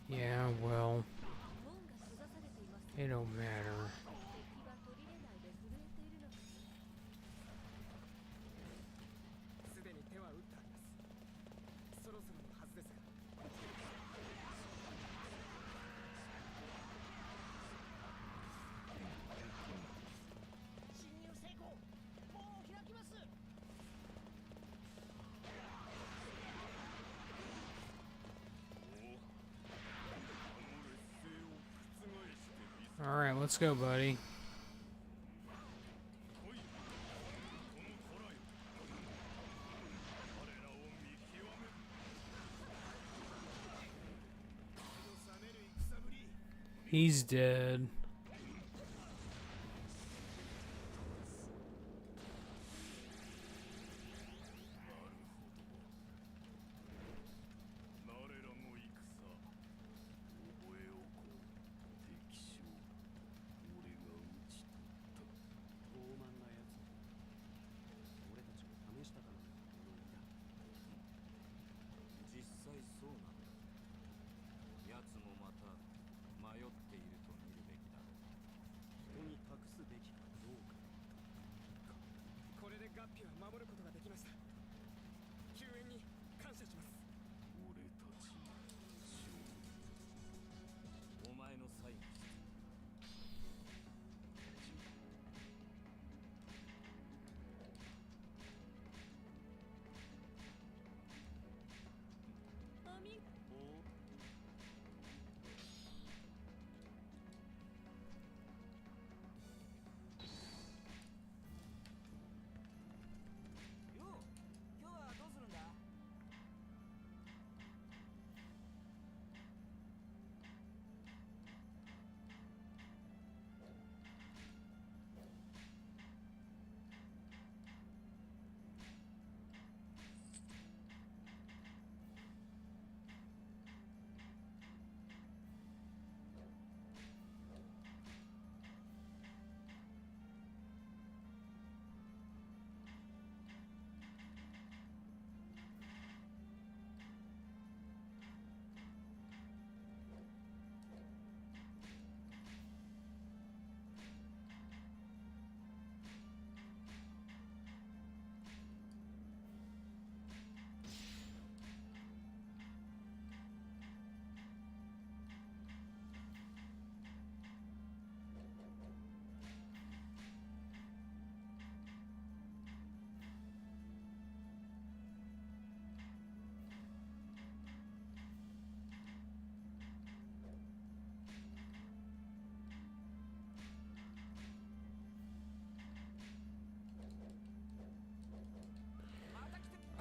S1: Yeah, well, it don't matter. Alright, let's go, buddy. He's dead.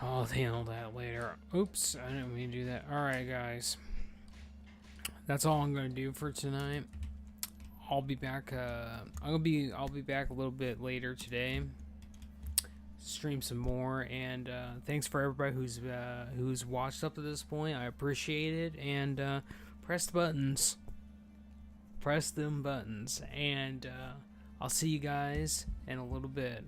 S1: I'll handle that later. Oops, I didn't mean to do that. Alright, guys. That's all I'm gonna do for tonight. I'll be back I'll be back a little bit later today. Stream some more, and thanks for everybody who's watched up to this point. I appreciate it, and press the buttons. Press them buttons, and I'll see you guys in a little bit.